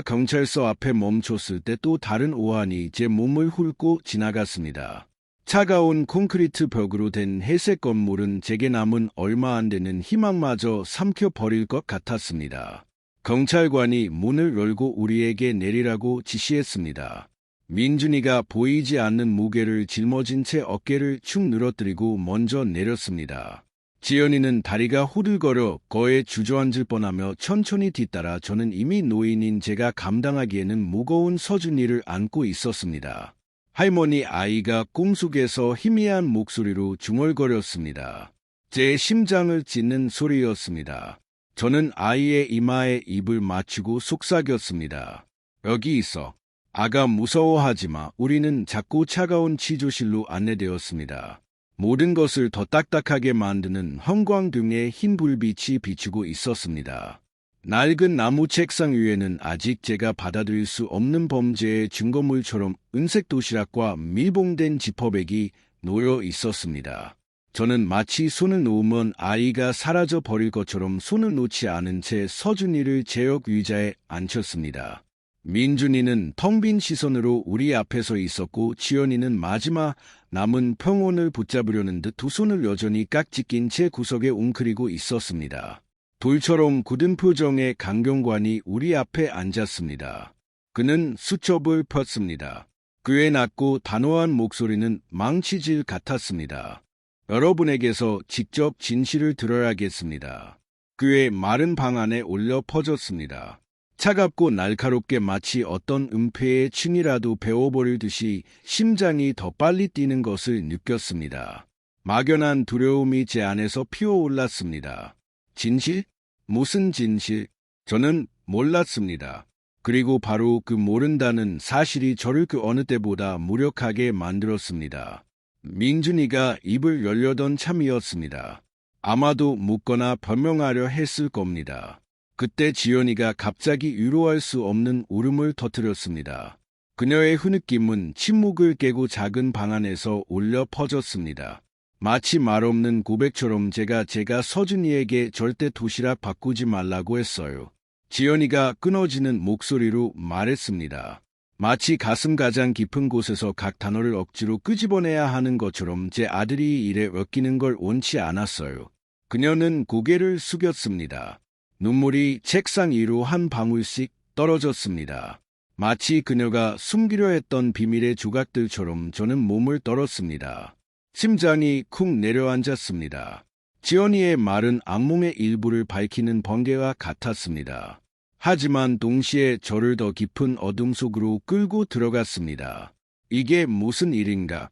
경찰서 앞에 멈췄을 때 또 다른 오한이 제 몸을 훑고 지나갔습니다. 차가운 콘크리트 벽으로 된 회색 건물은 제게 남은 얼마 안 되는 희망마저 삼켜버릴 것 같았습니다. 경찰관이 문을 열고 우리에게 내리라고 지시했습니다. 민준이가 보이지 않는 무게를 짊어진 채 어깨를 축 늘어뜨리고 먼저 내렸습니다. 지연이는 다리가 호들거려 거에 주저앉을 뻔하며 천천히 뒤따라 저는 이미 노인인 제가 감당하기에는 무거운 서준이를 안고 있었습니다. 할머니 아이가 꿈속에서 희미한 목소리로 중얼거렸습니다. 제 심장을 찢는 소리였습니다. 저는 아이의 이마에 입을 맞추고 속삭였습니다. 여기 있어. 아가 무서워하지 마. 우리는 작고 차가운 치조실로 안내되었습니다. 모든 것을 더 딱딱하게 만드는 형광등의 흰 불빛이 비추고 있었습니다. 낡은 나무 책상 위에는 아직 제가 받아들일 수 없는 범죄의 증거물처럼 은색 도시락과 밀봉된 지퍼백이 놓여 있었습니다. 저는 마치 손을 놓으면 아이가 사라져 버릴 것처럼 손을 놓지 않은 채 서준이를 제역 의자에 앉혔습니다. 민준이는 텅 빈 시선으로 우리 앞에 서 있었고 지연이는 마지막 남은 평온을 붙잡으려는 듯 두 손을 여전히 깍지 낀 채 구석에 웅크리고 있었습니다. 돌처럼 굳은 표정의 강경관이 우리 앞에 앉았습니다. 그는 수첩을 폈습니다. 그의 낮고 단호한 목소리는 망치질 같았습니다. 여러분에게서 직접 진실을 들어야겠습니다. 그의 마른 방 안에 올려 퍼졌습니다. 차갑고 날카롭게 마치 어떤 은폐의 층이라도 베어버릴 듯이 심장이 더 빨리 뛰는 것을 느꼈습니다. 막연한 두려움이 제 안에서 피어올랐습니다. 진실? 무슨 진실? 저는 몰랐습니다. 그리고 바로 그 모른다는 사실이 저를 그 어느 때보다 무력하게 만들었습니다. 민준이가 입을 열려던 참이었습니다. 아마도 묻거나 변명하려 했을 겁니다. 그때 지연이가 갑자기 위로할 수 없는 울음을 터뜨렸습니다. 그녀의 흐느낌은 침묵을 깨고 작은 방 안에서 울려 퍼졌습니다. 마치 말없는 고백처럼 제가 서준이에게 절대 도시락 바꾸지 말라고 했어요. 지연이가 끊어지는 목소리로 말했습니다. 마치 가슴 가장 깊은 곳에서 각 단어를 억지로 끄집어내야 하는 것처럼 제 아들이 일에 엮이는 걸 원치 않았어요. 그녀는 고개를 숙였습니다. 눈물이 책상 위로 한 방울씩 떨어졌습니다. 마치 그녀가 숨기려 했던 비밀의 조각들처럼 저는 몸을 떨었습니다. 심장이 쿵 내려앉았습니다. 지연이의 말은 악몽의 일부를 밝히는 번개와 같았습니다. 하지만 동시에 저를 더 깊은 어둠 속으로 끌고 들어갔습니다. 이게 무슨 일인가?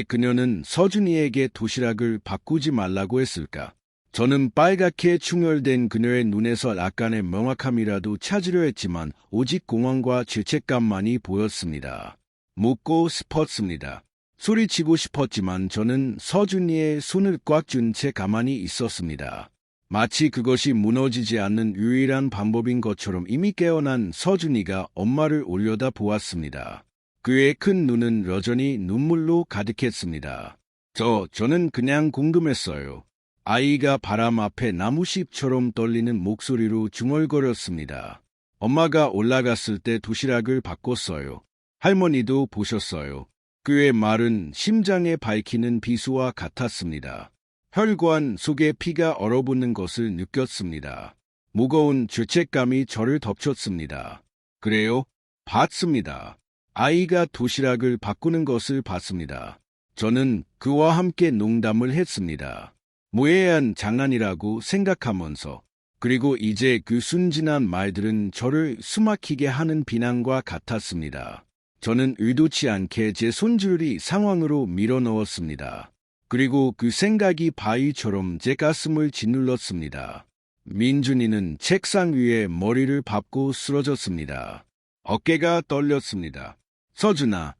그녀는 서준이에게 도시락을 바꾸지 말라고 했을까? 저는 빨갛게 충혈된 그녀의 눈에서 약간의 명확함이라도 찾으려 했지만 오직 공허과 죄책감만이 보였습니다. 묻고 싶었습니다. 소리치고 싶었지만 저는 서준이의 손을 꽉 쥔 채 가만히 있었습니다. 마치 그것이 무너지지 않는 유일한 방법인 것처럼 이미 깨어난 서준이가 엄마를 올려다 보았습니다. 그의 큰 눈은 여전히 눈물로 가득했습니다. 저는 그냥 궁금했어요. 아이가 바람 앞에 나무잎처럼 떨리는 목소리로 중얼거렸습니다. 엄마가 올라갔을 때 도시락을 바꿨어요. 할머니도 보셨어요. 그의 말은 심장에 밝히는 비수와 같았습니다. 혈관 속에 피가 얼어붙는 것을 느꼈습니다. 무거운 죄책감이 저를 덮쳤습니다. 그래요? 봤습니다. 아이가 도시락을 바꾸는 것을 봤습니다. 저는 그와 함께 농담을 했습니다. 무해한 장난이라고 생각하면서. 그리고 이제 그 순진한 말들은 저를 숨막히게 하는 비난과 같았습니다. 저는 의도치 않게 제 손줄이 상황으로 밀어넣었습니다. 그리고 그 생각이 바위처럼 제 가슴을 짓눌렀습니다. 민준이는 책상 위에 머리를 밟고 쓰러졌습니다. 어깨가 떨렸습니다. 서준아,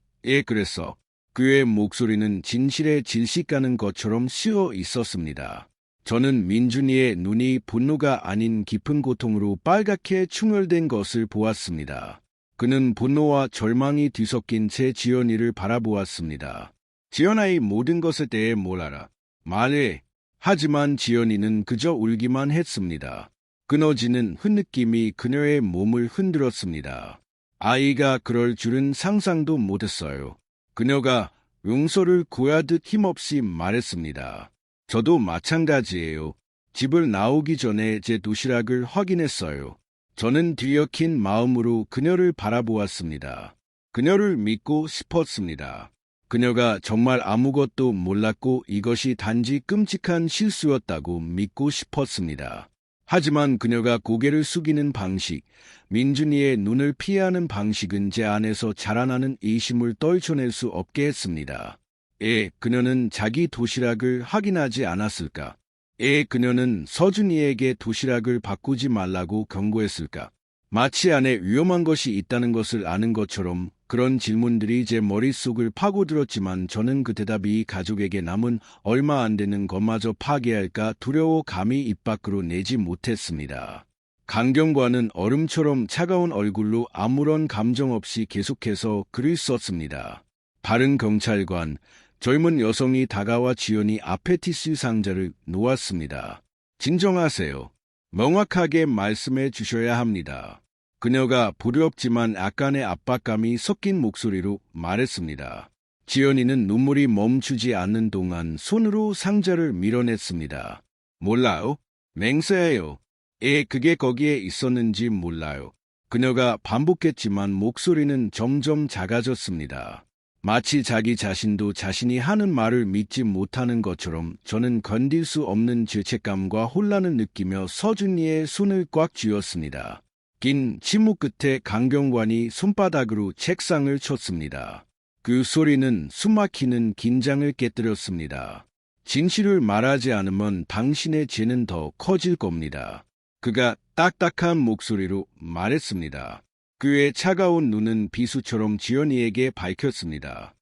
그랬어. 그의 목소리는 진실에 질식가는 것처럼 쉬어 있었습니다. 저는 민준이의 눈이 분노가 아닌 깊은 고통으로 빨갛게 충혈된 것을 보았습니다. 그는 분노와 절망이 뒤섞인 채 지연이를 바라보았습니다. 지연아의 모든 것에 대해 뭘 알아? 말해. 하지만 지연이는 그저 울기만 했습니다. 끊어지는 흐느낌이 그녀의 몸을 흔들었습니다. 아이가 그럴 줄은 상상도 못했어요. 그녀가 용서를 구하듯 힘없이 말했습니다. 저도 마찬가지예요. 집을 나오기 전에 제 도시락을 확인했어요. 저는 뒤엉킨 마음으로 그녀를 바라보았습니다. 그녀를 믿고 싶었습니다. 그녀가 정말 아무것도 몰랐고 이것이 단지 끔찍한 실수였다고 믿고 싶었습니다. 하지만 그녀가 고개를 숙이는 방식, 민준이의 눈을 피하는 방식은 제 안에서 자라나는 의심을 떨쳐낼 수 없게 했습니다. 그녀는 자기 도시락을 확인하지 않았을까? 그녀는 서준이에게 도시락을 바꾸지 말라고 경고했을까? 마치 안에 위험한 것이 있다는 것을 아는 것처럼 그런 질문들이 제 머릿속을 파고들었지만 저는 그 대답이 가족에게 남은 얼마 안 되는 것마저 파괴할까 두려워 감히 입 밖으로 내지 못했습니다. 강경관은 얼음처럼 차가운 얼굴로 아무런 감정 없이 계속해서 글을 썼습니다. 다른 경찰관, 젊은 여성이 다가와 지연이 앞에 티슈 상자를 놓았습니다. 진정하세요. 명확하게 말씀해 주셔야 합니다. 그녀가 부드럽지만 약간의 압박감이 섞인 목소리로 말했습니다. 지연이는 눈물이 멈추지 않는 동안 손으로 상자를 밀어냈습니다. 몰라요? 맹세해요. 그게 거기에 있었는지 몰라요. 그녀가 반복했지만 목소리는 점점 작아졌습니다. 마치 자기 자신도 자신이 하는 말을 믿지 못하는 것처럼 저는 건딜 수 없는 죄책감과 혼란을 느끼며 서준이의 손을 꽉 쥐었습니다. 긴 침묵 끝에 강경관이 손바닥으로 책상을 쳤습니다. 그 소리는 숨막히는 긴장을 깨뜨렸습니다. 진실을 말하지 않으면 당신의 죄는 더 커질 겁니다. 그가 딱딱한 목소리로 말했습니다. 그의 차가운 눈은 비수처럼 지연이에게 밝혔습니다.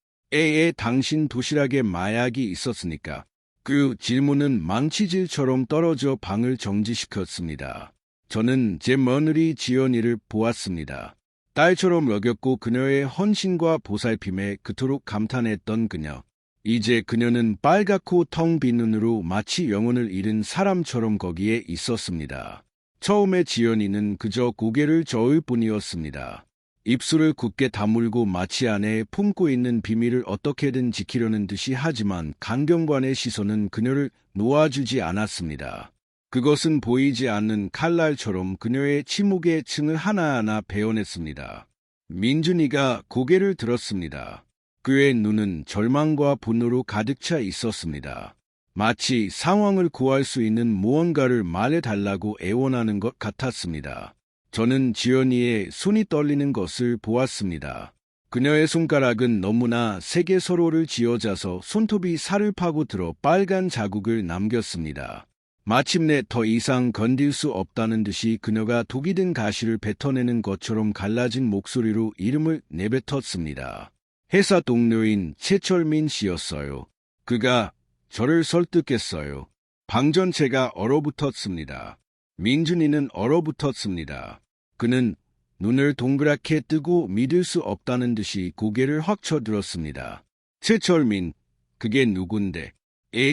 당신 도시락에 마약이 있었으니까. 그 질문은 망치질처럼 떨어져 방을 정지시켰습니다. 저는 제 며느리 지연이를 보았습니다. 딸처럼 여겼고 그녀의 헌신과 보살핌에 그토록 감탄했던 그녀. 이제 그녀는 빨갛고 텅 빈 눈으로 마치 영혼을 잃은 사람처럼 거기에 있었습니다. 처음에 지연이는 그저 고개를 저을 뿐이었습니다. 입술을 굳게 다물고 마치 안에 품고 있는 비밀을 어떻게든 지키려는 듯이 하지만 강경관의 시선은 그녀를 놓아주지 않았습니다. 그것은 보이지 않는 칼날처럼 그녀의 침묵의 층을 하나하나 베어냈습니다. 민준이가 고개를 들었습니다. 그의 눈은 절망과 분노로 가득 차 있었습니다. 마치 상황을 구할 수 있는 무언가를 말해달라고 애원하는 것 같았습니다. 저는 지연이의 손이 떨리는 것을 보았습니다. 그녀의 손가락은 너무나 세게 서로를 쥐어짜서 손톱이 살을 파고들어 빨간 자국을 남겼습니다. 마침내 더 이상 건딜 수 없다는 듯이 그녀가 독이 든 가시를 뱉어내는 것처럼 갈라진 목소리로 이름을 내뱉었습니다. 회사 동료인 최철민 씨였어요. 그가 저를 설득했어요. 방 전체가 얼어붙었습니다. 민준이는 얼어붙었습니다. 그는 눈을 동그랗게 뜨고 믿을 수 없다는 듯이 고개를 확 쳐들었습니다. 최철민, 그게 누군데?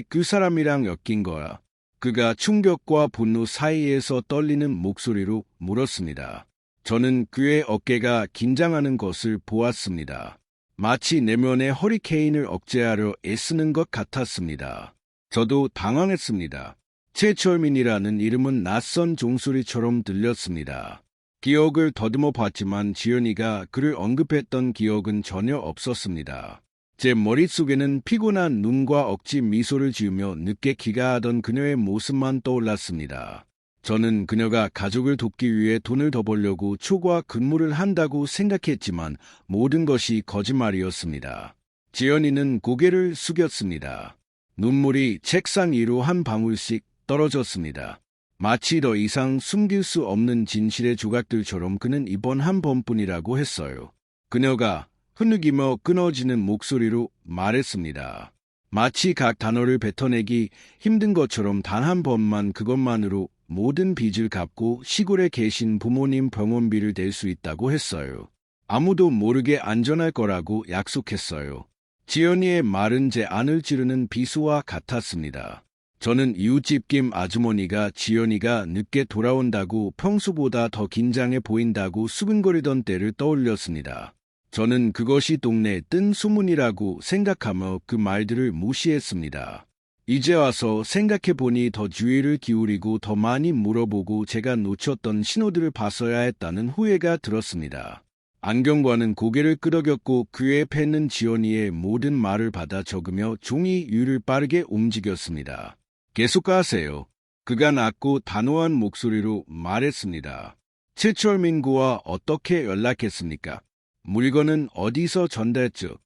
그 사람이랑 엮인 거야. 그가 충격과 분노 사이에서 떨리는 목소리로 물었습니다. 저는 그의 어깨가 긴장하는 것을 보았습니다. 마치 내면의 허리케인을 억제하려 애쓰는 것 같았습니다. 저도 당황했습니다. 최철민이라는 이름은 낯선 종소리처럼 들렸습니다. 기억을 더듬어 봤지만 지연이가 그를 언급했던 기억은 전혀 없었습니다. 제 머릿속에는 피곤한 눈과 억지 미소를 지으며 늦게 귀가하던 그녀의 모습만 떠올랐습니다. 저는 그녀가 가족을 돕기 위해 돈을 더 벌려고 초과 근무를 한다고 생각했지만 모든 것이 거짓말이었습니다. 지연이는 고개를 숙였습니다. 눈물이 책상 위로 한 방울씩 떨어졌습니다. 마치 더 이상 숨길 수 없는 진실의 조각들처럼 그는 이번 한 번뿐이라고 했어요. 그녀가 흐느끼며 끊어지는 목소리로 말했습니다. 마치 각 단어를 뱉어내기 힘든 것처럼 단 한 번만 그것만으로 모든 빚을 갚고 시골에 계신 부모님 병원비를 댈 수 있다고 했어요. 아무도 모르게 안전할 거라고 약속했어요. 지연이의 말은 제 안을 찌르는 비수와 같았습니다. 저는 이웃집 김 아주머니가 지연이가 늦게 돌아온다고 평소보다 더 긴장해 보인다고 수근거리던 때를 떠올렸습니다. 저는 그것이 동네에 뜬 소문이라고 생각하며 그 말들을 무시했습니다. 이제 와서 생각해보니 더 주의를 기울이고 더 많이 물어보고 제가 놓쳤던 신호들을 봤어야 했다는 후회가 들었습니다. 안경과는 고개를 끄덕였고 그의 팬은 지연이의 모든 말을 받아 적으며 종이 위를 빠르게 움직였습니다. 계속하세요. 그가 낮고 단호한 목소리로 말했습니다. 최철민구와 어떻게 연락했습니까? 물건은 어디서 전달했죠?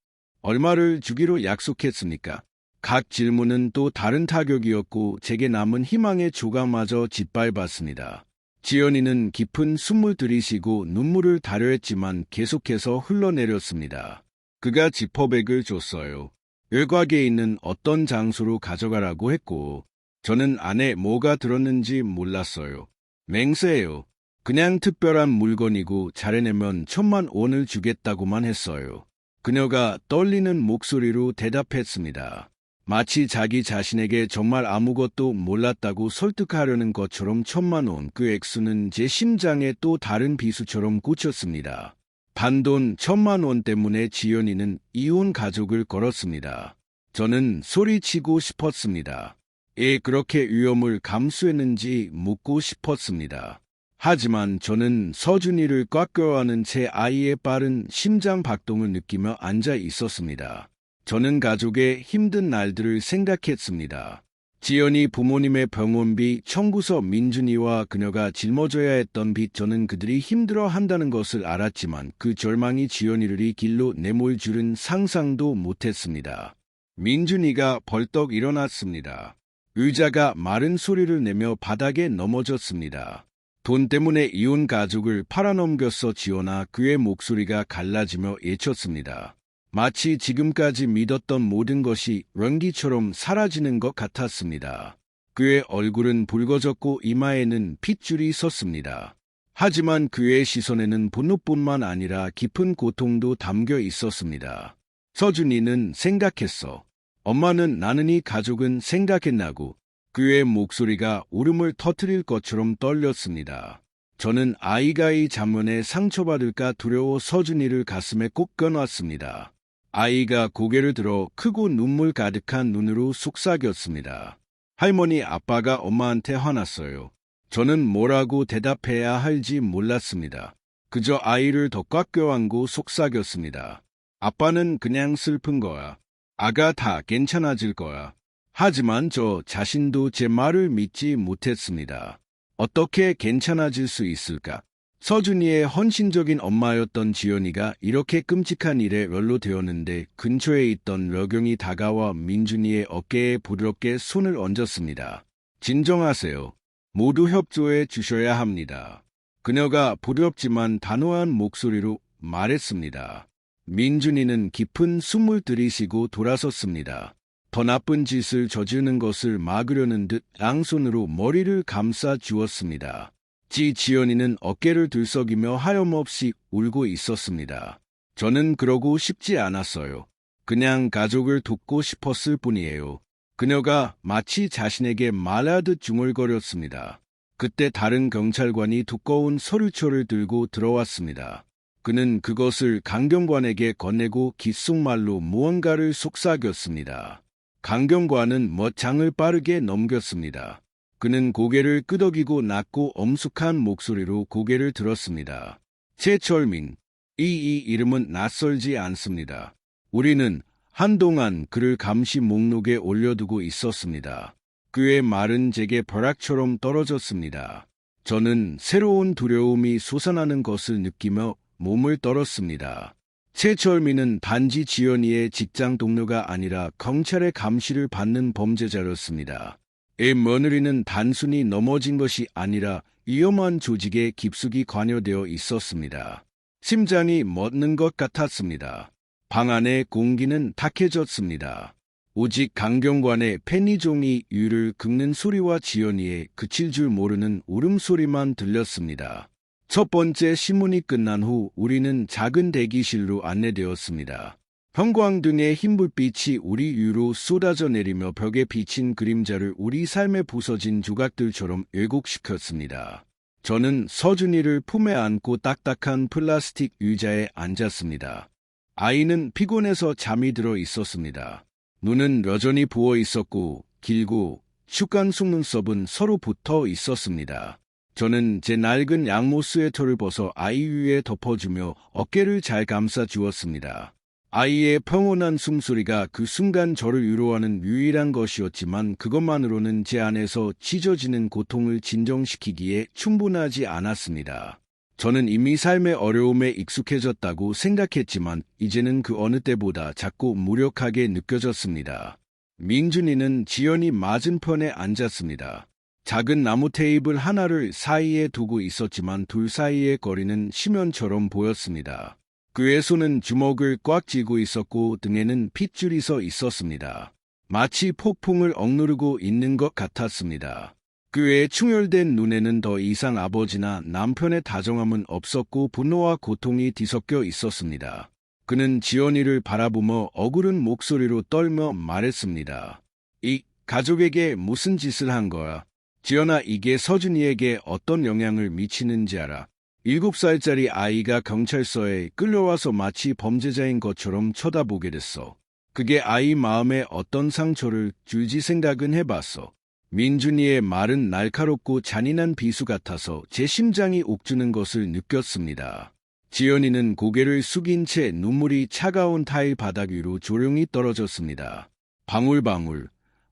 얼마를 주기로 약속했습니까? 각 질문은 또 다른 타격이었고 제게 남은 희망의 조각마저 짓밟았습니다. 지연이는 깊은 숨을 들이쉬고 눈물을 다려했지만 계속해서 흘러내렸습니다. 그가 지퍼백을 줬어요. 외곽에 있는 어떤 장소로 가져가라고 했고 저는 안에 뭐가 들었는지 몰랐어요. 맹세해요. 그냥 특별한 물건이고 잘해내면 1,000,000원을 주겠다고만 했어요. 그녀가 떨리는 목소리로 대답했습니다. 마치 자기 자신에게 정말 아무것도 몰랐다고 설득하려는 것처럼 1,000,000원, 그 액수는 제 심장에 또 다른 비수처럼 꽂혔습니다. 단돈 1,000,000원 때문에 지연이는 이혼 가족을 걸었습니다. 저는 소리치고 싶었습니다. 왜 그렇게 위험을 감수했는지 묻고 싶었습니다. 하지만 저는 서준이를 꽉 껴안은 제 아이의 빠른 심장 박동을 느끼며 앉아 있었습니다. 저는 가족의 힘든 날들을 생각했습니다. 지연이 부모님의 병원비, 청구서, 민준이와 그녀가 짊어져야 했던 빚, 저는 그들이 힘들어한다는 것을 알았지만 그 절망이 지연이를 이 길로 내몰 줄은 상상도 못했습니다. 민준이가 벌떡 일어났습니다. 의자가 마른 소리를 내며 바닥에 넘어졌습니다. 돈 때문에 이혼 가족을 팔아넘겼어. 지연아, 그의 목소리가 갈라지며 외쳤습니다. 마치 지금까지 믿었던 모든 것이 연기처럼 사라지는 것 같았습니다. 그의 얼굴은 붉어졌고 이마에는 핏줄이 섰습니다. 하지만 그의 시선에는 분노뿐만 아니라 깊은 고통도 담겨 있었습니다. 서준이는 생각했어. 엄마는 나는 이 가족은 생각했나고. 그의 목소리가 울음을 터뜨릴 것처럼 떨렸습니다. 저는 아이가 이 장면에 상처받을까 두려워 서준이를 가슴에 꼭 껴놨습니다. 아이가 고개를 들어 크고 눈물 가득한 눈으로 속삭였습니다. 할머니, 아빠가 엄마한테 화났어요. 저는 뭐라고 대답해야 할지 몰랐습니다. 그저 아이를 더 꽉 껴안고 속삭였습니다. 아빠는 그냥 슬픈 거야. 아가 다 괜찮아질 거야. 하지만 저 자신도 제 말을 믿지 못했습니다. 어떻게 괜찮아질 수 있을까? 서준이의 헌신적인 엄마였던 지연이가 이렇게 끔찍한 일에 연루되었는데 근처에 있던 러경이 다가와 민준이의 어깨에 부드럽게 손을 얹었습니다. 진정하세요. 모두 협조해 주셔야 합니다. 그녀가 부드럽지만 단호한 목소리로 말했습니다. 민준이는 깊은 숨을 들이쉬고 돌아섰습니다. 더 나쁜 짓을 저지르는 것을 막으려는 듯 양손으로 머리를 감싸 주었습니다. 지연이는 어깨를 들썩이며 하염없이 울고 있었습니다. 저는 그러고 싶지 않았어요. 그냥 가족을 돕고 싶었을 뿐이에요. 그녀가 마치 자신에게 말하듯 중얼거렸습니다. 그때 다른 경찰관이 두꺼운 서류초를 들고 들어왔습니다. 그는 그것을 강경관에게 건네고 귓속말로 무언가를 속삭였습니다. 강경관은 멋장을 빠르게 넘겼습니다. 그는 고개를 끄덕이고 낮고 엄숙한 목소리로 고개를 들었습니다. 최철민, 이 이름은 낯설지 않습니다. 우리는 한동안 그를 감시 목록에 올려두고 있었습니다. 그의 말은 제게 벼락처럼 떨어졌습니다. 저는 새로운 두려움이 솟아나는 것을 느끼며 몸을 떨었습니다. 최철민은 단지 지연이의 직장 동료가 아니라 경찰의 감시를 받는 범죄자였습니다. 이 며느리는 단순히 넘어진 것이 아니라 위험한 조직에 깊숙이 관여되어 있었습니다. 심장이 멎는 것 같았습니다. 방 안의 공기는 탁해졌습니다. 오직 강경관의 페니종이 유를 긁는 소리와 지연이의 그칠 줄 모르는 울음소리만 들렸습니다. 첫 번째 신문이 끝난 후 우리는 작은 대기실로 안내되었습니다. 형광등의 흰 불빛이 우리 위로 쏟아져 내리며 벽에 비친 그림자를 우리 삶에 부서진 조각들처럼 왜곡시켰습니다. 저는 서준이를 품에 안고 딱딱한 플라스틱 의자에 앉았습니다. 아이는 피곤해서 잠이 들어 있었습니다. 눈은 여전히 부어 있었고 길고 축간 속눈썹은 서로 붙어 있었습니다. 저는 제 낡은 양모 스웨터를 벗어 아이 위에 덮어주며 어깨를 잘 감싸 주었습니다. 아이의 평온한 숨소리가 그 순간 저를 위로하는 유일한 것이었지만 그것만으로는 제 안에서 찢어지는 고통을 진정시키기에 충분하지 않았습니다. 저는 이미 삶의 어려움에 익숙해졌다고 생각했지만 이제는 그 어느 때보다 자꾸 무력하게 느껴졌습니다. 민준이는 지연이 맞은편에 앉았습니다. 작은 나무 테이블 하나를 사이에 두고 있었지만 둘 사이의 거리는 심연처럼 보였습니다. 그의 손은 주먹을 꽉 쥐고 있었고 등에는 핏줄이 서 있었습니다. 마치 폭풍을 억누르고 있는 것 같았습니다. 그의 충혈된 눈에는 더 이상 아버지나 남편의 다정함은 없었고 분노와 고통이 뒤섞여 있었습니다. 그는 지연이를 바라보며 억울한 목소리로 떨며 말했습니다. 이 가족에게 무슨 짓을 한 거야? 지연아, 이게 서준이에게 어떤 영향을 미치는지 알아? 7살짜리 아이가 경찰서에 끌려와서 마치 범죄자인 것처럼 쳐다보게 됐어. 그게 아이 마음에 어떤 상처를 줄지 생각은 해봤어. 민준이의 말은 날카롭고 잔인한 비수 같아서 제 심장이 옥주는 것을 느꼈습니다. 지연이는 고개를 숙인 채 눈물이 차가운 타일 바닥 위로 조용히 떨어졌습니다. 방울방울.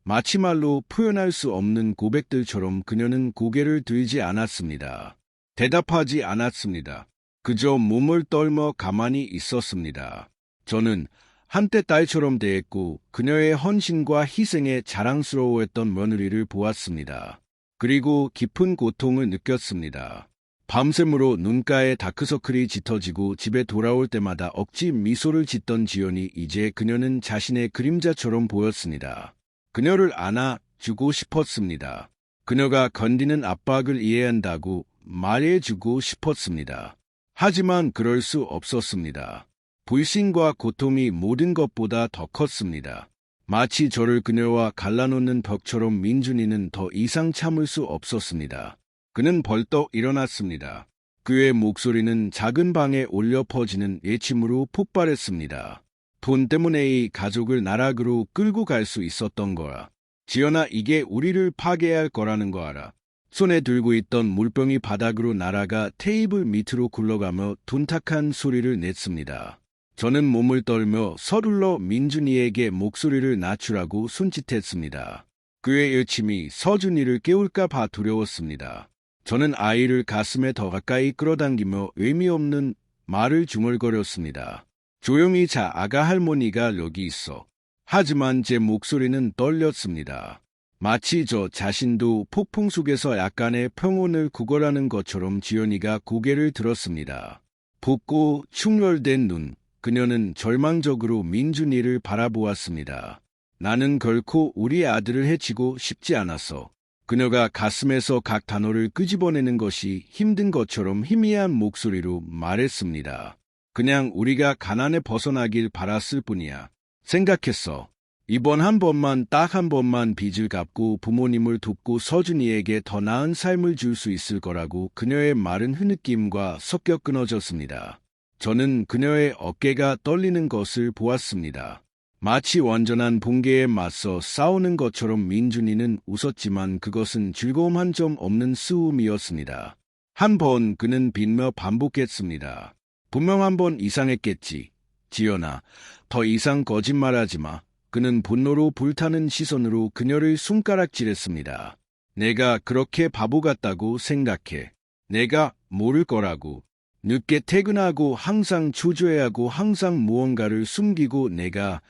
마치 말로 표현할 수 없는 고백들처럼 그녀는 고개를 들지 않았습니다. 대답하지 않았습니다. 그저 몸을 떨며 가만히 있었습니다. 저는 한때 딸처럼 대했고 그녀의 헌신과 희생에 자랑스러워했던 며느리를 보았습니다. 그리고 깊은 고통을 느꼈습니다. 밤샘으로 눈가에 다크서클이 짙어지고 집에 돌아올 때마다 억지 미소를 짓던 지연이 이제 그녀는 자신의 그림자처럼 보였습니다. 그녀를 안아주고 싶었습니다. 그녀가 건드는 압박을 이해한다고 말해주고 싶었습니다. 하지만 그럴 수 없었습니다. 불신과 고통이 모든 것보다 더 컸습니다. 마치 저를 그녀와 갈라놓는 벽처럼 민준이는 더 이상 참을 수 없었습니다. 그는 벌떡 일어났습니다. 그의 목소리는 작은 방에 울려 퍼지는 예침으로 폭발했습니다. 돈 때문에 이 가족을 나락으로 끌고 갈 수 있었던 거야. 지연아, 이게 우리를 파괴할 거라는 거 알아. 손에 들고 있던 물병이 바닥으로 날아가 테이블 밑으로 굴러가며 둔탁한 소리를 냈습니다. 저는 몸을 떨며 서둘러 민준이에게 목소리를 낮추라고 손짓했습니다. 그의 일침이 서준이를 깨울까 봐 두려웠습니다. 저는 아이를 가슴에 더 가까이 끌어당기며 의미 없는 말을 중얼거렸습니다. 조용히 자, 아가 할머니가 여기 있어. 하지만 제 목소리는 떨렸습니다. 마치 저 자신도 폭풍 속에서 약간의 평온을 구걸하는 것처럼 지연이가 고개를 들었습니다. 붓고 충혈된 눈, 그녀는 절망적으로 민준이를 바라보았습니다. 나는 결코 우리 아들을 해치고 싶지 않았어. 그녀가 가슴에서 각 단어를 끄집어내는 것이 힘든 것처럼 희미한 목소리로 말했습니다. 그냥 우리가 가난에 벗어나길 바랐을 뿐이야. 생각했어. 이번 한 번만, 딱 한 번만 빚을 갚고 부모님을 돕고 서준이에게 더 나은 삶을 줄 수 있을 거라고. 그녀의 말은 흐느낌과 섞여 끊어졌습니다. 저는 그녀의 어깨가 떨리는 것을 보았습니다. 마치 완전한 붕괴에 맞서 싸우는 것처럼 민준이는 웃었지만 그것은 즐거움 한 점 없는 수음이었습니다. 한 번 그는 빚며 반복했습니다. 분명 한 번 이상했겠지. 지연아, 더 이상 거짓말하지 마. 그는 분노로 불타는 시선으로 그녀를 손가락질했습니다. 내가 그렇게 바보 같다고 생각해. 내가 모를 거라고. 늦게 퇴근하고 항상 초조해하고 항상 무언가를 숨기고 내가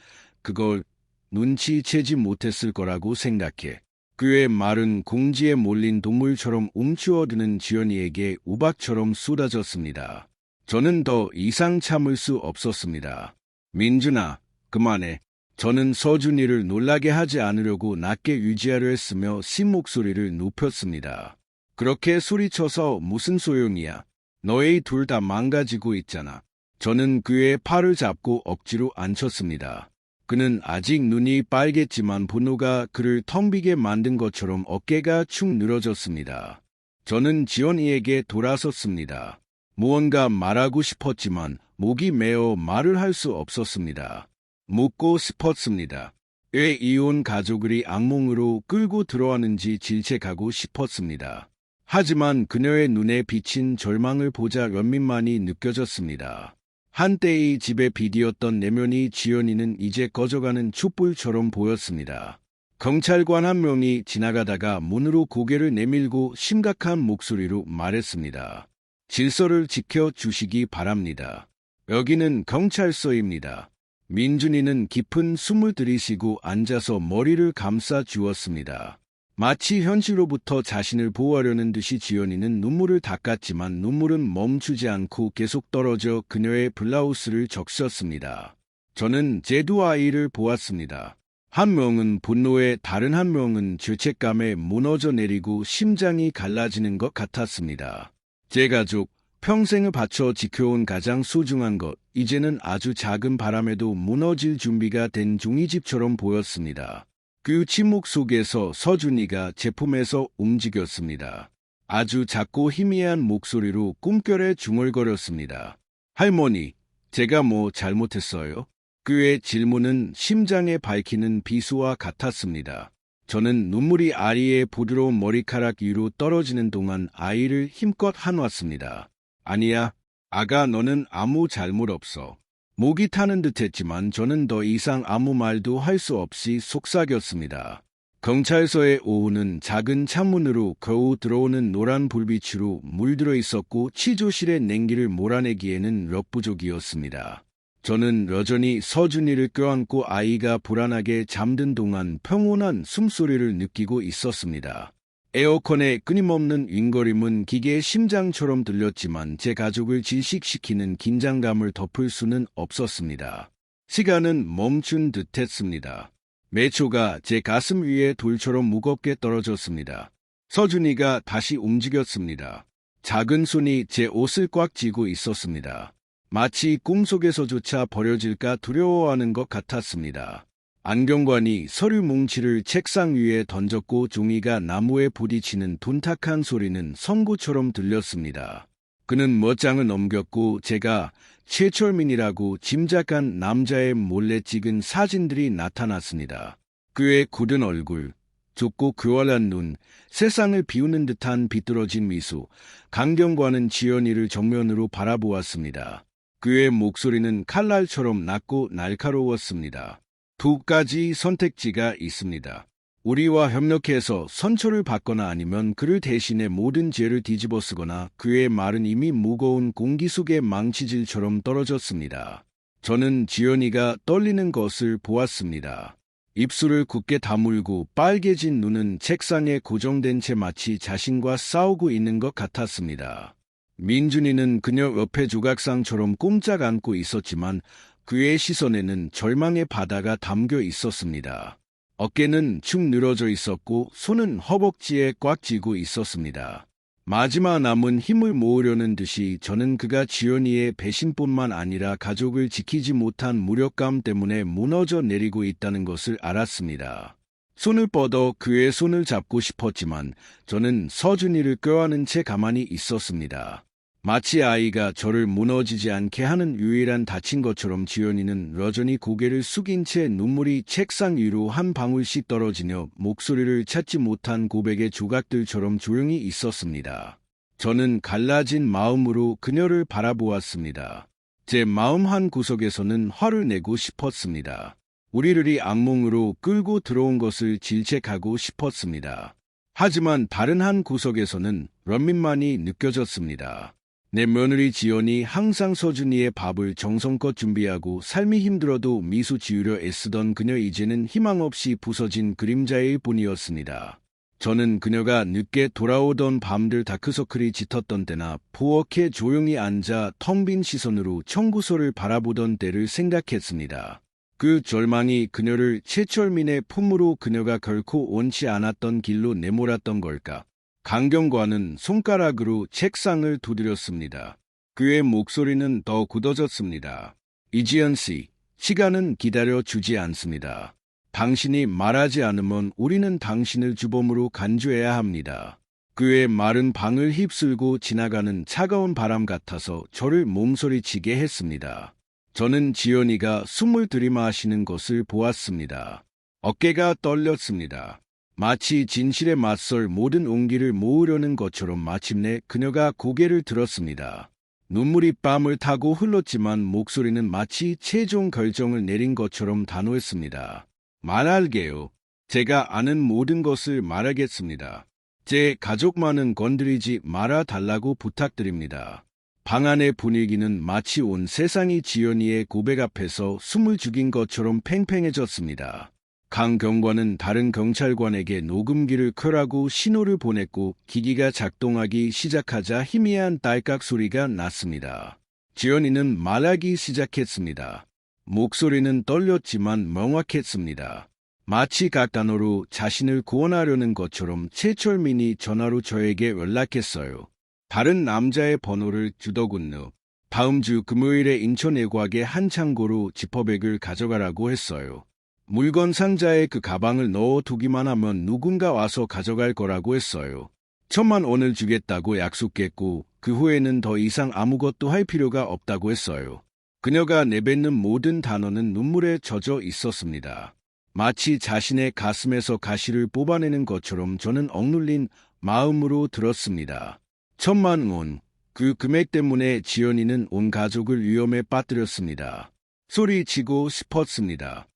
그걸 눈치채지 못했을 거라고 생각해. 그의 말은 공지에 몰린 동물처럼 움츠어드는 지연이에게 우박처럼 쏟아졌습니다. 저는 더 이상 참을 수 없었습니다. 민준아, 그만해. 저는 서준이를 놀라게 하지 않으려고 낮게 유지하려 했으며 신목소리를 높였습니다. 그렇게 소리쳐서 무슨 소용이야. 너희 둘 다 망가지고 있잖아. 저는 그의 팔을 잡고 억지로 앉혔습니다. 그는 아직 눈이 빨갰지만 분노가 그를 텅 비게 만든 것처럼 어깨가 축 늘어졌습니다. 저는 지연이에게 돌아섰습니다. 무언가 말하고 싶었지만 목이 메어 말을 할 수 없었습니다. 묻고 싶었습니다. 왜 이혼 가족을 악몽으로 끌고 들어왔는지 질책하고 싶었습니다. 하지만 그녀의 눈에 비친 절망을 보자 연민만이 느껴졌습니다. 한때의 집의 빛이었던 내면이 지연이는 이제 꺼져가는 촛불처럼 보였습니다. 경찰관 한 명이 지나가다가 문으로 고개를 내밀고 심각한 목소리로 말했습니다. 질서를 지켜주시기 바랍니다. 여기는 경찰서입니다. 민준이는 깊은 숨을 들이쉬고 앉아서 머리를 감싸 주었습니다. 마치 현실로부터 자신을 보호하려는 듯이 지연이는 눈물을 닦았지만 눈물은 멈추지 않고 계속 떨어져 그녀의 블라우스를 적셨습니다. 저는 제 두 아이를 보았습니다. 한 명은 분노에 다른 한 명은 죄책감에 무너져 내리고 심장이 갈라지는 것 같았습니다. 제 가족, 평생을 바쳐 지켜온 가장 소중한 것, 이제는 아주 작은 바람에도 무너질 준비가 된 종이집처럼 보였습니다. 그 침묵 속에서 서준이가 제 품에서 움직였습니다. 아주 작고 희미한 목소리로 꿈결에 중얼거렸습니다. 할머니, 제가 뭐 잘못했어요? 그의 질문은 심장에 밝히는 비수와 같았습니다. 저는 눈물이 아이의 부드러운 머리카락 위로 떨어지는 동안 아이를 힘껏 안았습니다. 아니야, 아가 너는 아무 잘못 없어. 목이 타는 듯했지만 저는 더 이상 아무 말도 할 수 없이 속삭였습니다. 경찰서의 오후는 작은 창문으로 겨우 들어오는 노란 불빛으로 물들어 있었고 취조실의 냉기를 몰아내기에는 역부족이었습니다. 저는 여전히 서준이를 껴안고 아이가 불안하게 잠든 동안 평온한 숨소리를 느끼고 있었습니다. 에어컨의 끊임없는 윙거림은 기계의 심장처럼 들렸지만 제 가족을 질식시키는 긴장감을 덮을 수는 없었습니다. 시간은 멈춘 듯했습니다. 매 초가 제 가슴 위에 돌처럼 무겁게 떨어졌습니다. 서준이가 다시 움직였습니다. 작은 손이 제 옷을 꽉 쥐고 있었습니다. 마치 꿈속에서조차 버려질까 두려워하는 것 같았습니다. 안경관이 서류 뭉치를 책상 위에 던졌고 종이가 나무에 부딪히는 둔탁한 소리는 선고처럼 들렸습니다. 그는 멋장을 넘겼고 제가 최철민이라고 짐작한 남자의 몰래 찍은 사진들이 나타났습니다. 그의 굳은 얼굴, 좁고 교활한 눈, 세상을 비우는 듯한 비뚤어진 미소, 강경관은 지연이를 정면으로 바라보았습니다. 그의 목소리는 칼날처럼 낮고 날카로웠습니다. 두 가지 선택지가 있습니다. 우리와 협력해서 선처를 받거나 아니면 그를 대신해 모든 죄를 뒤집어 쓰거나. 그의 말은 이미 무거운 공기 속의 망치질처럼 떨어졌습니다. 저는 지연이가 떨리는 것을 보았습니다. 입술을 굳게 다물고 빨개진 눈은 책상에 고정된 채 마치 자신과 싸우고 있는 것 같았습니다. 민준이는 그녀 옆에 조각상처럼 꼼짝 않고 있었지만 그의 시선에는 절망의 바다가 담겨 있었습니다. 어깨는 축 늘어져 있었고 손은 허벅지에 꽉 쥐고 있었습니다. 마지막 남은 힘을 모으려는 듯이 저는 그가 지연이의 배신뿐만 아니라 가족을 지키지 못한 무력감 때문에 무너져 내리고 있다는 것을 알았습니다. 손을 뻗어 그의 손을 잡고 싶었지만 저는 서준이를 껴안은 채 가만히 있었습니다. 마치 아이가 저를 무너지지 않게 하는 유일한 다친 것처럼 지연이는 여전히 고개를 숙인 채 눈물이 책상 위로 한 방울씩 떨어지며 목소리를 찾지 못한 고백의 조각들처럼 조용히 있었습니다. 저는 갈라진 마음으로 그녀를 바라보았습니다. 제 마음 한 구석에서는 화를 내고 싶었습니다. 우리를 악몽으로 끌고 들어온 것을 질책하고 싶었습니다. 하지만 다른 한 구석에서는 런민만이 느껴졌습니다. 내 며느리 지연이 항상 서준이의 밥을 정성껏 준비하고 삶이 힘들어도 미소 지으려 애쓰던 그녀 이제는 희망 없이 부서진 그림자일 뿐이었습니다. 저는 그녀가 늦게 돌아오던 밤들 다크서클이 짙었던 때나 부엌에 조용히 앉아 텅 빈 시선으로 청구서를 바라보던 때를 생각했습니다. 그 절망이 그녀를 최철민의 품으로 그녀가 결코 원치 않았던 길로 내몰았던 걸까? 강경관은 손가락으로 책상을 두드렸습니다. 그의 목소리는 더 굳어졌습니다. 이지연 씨, 시간은 기다려주지 않습니다. 당신이 말하지 않으면 우리는 당신을 주범으로 간주해야 합니다. 그의 말은 방을 휩쓸고 지나가는 차가운 바람 같아서 저를 몸소리치게 했습니다. 저는 지연이가 숨을 들이마시는 것을 보았습니다. 어깨가 떨렸습니다. 마치 진실에 맞설 모든 온기를 모으려는 것처럼 마침내 그녀가 고개를 들었습니다. 눈물이 뺨을 타고 흘렀지만 목소리는 마치 최종 결정을 내린 것처럼 단호했습니다. 말할게요. 제가 아는 모든 것을 말하겠습니다. 제 가족만은 건드리지 말아 달라고 부탁드립니다. 방 안의 분위기는 마치 온 세상이 지연이의 고백 앞에서 숨을 죽인 것처럼 팽팽해졌습니다. 강 경관은 다른 경찰관에게 녹음기를 켜라고 신호를 보냈고 기기가 작동하기 시작하자 희미한 딸깍 소리가 났습니다. 지연이는 말하기 시작했습니다. 목소리는 떨렸지만 명확했습니다. 마치 각 단어로 자신을 구원하려는 것처럼 최철민이 전화로 저에게 연락했어요. 다른 남자의 번호를 주더군 후 다음 주 금요일에 인천 외곽의 한 창고로 지퍼백을 가져가라고 했어요. 물건 상자에 그 가방을 넣어두기만 하면 누군가 와서 가져갈 거라고 했어요. 1,000만 원을 주겠다고 약속했고 그 후에는 더 이상 아무것도 할 필요가 없다고 했어요. 그녀가 내뱉는 모든 단어는 눈물에 젖어 있었습니다. 마치 자신의 가슴에서 가시를 뽑아내는 것처럼 저는 억눌린 마음으로 들었습니다. 1,000만 원. 그 금액 때문에 지연이는 온 가족을 위험에 빠뜨렸습니다. 소리치고 싶었습니다.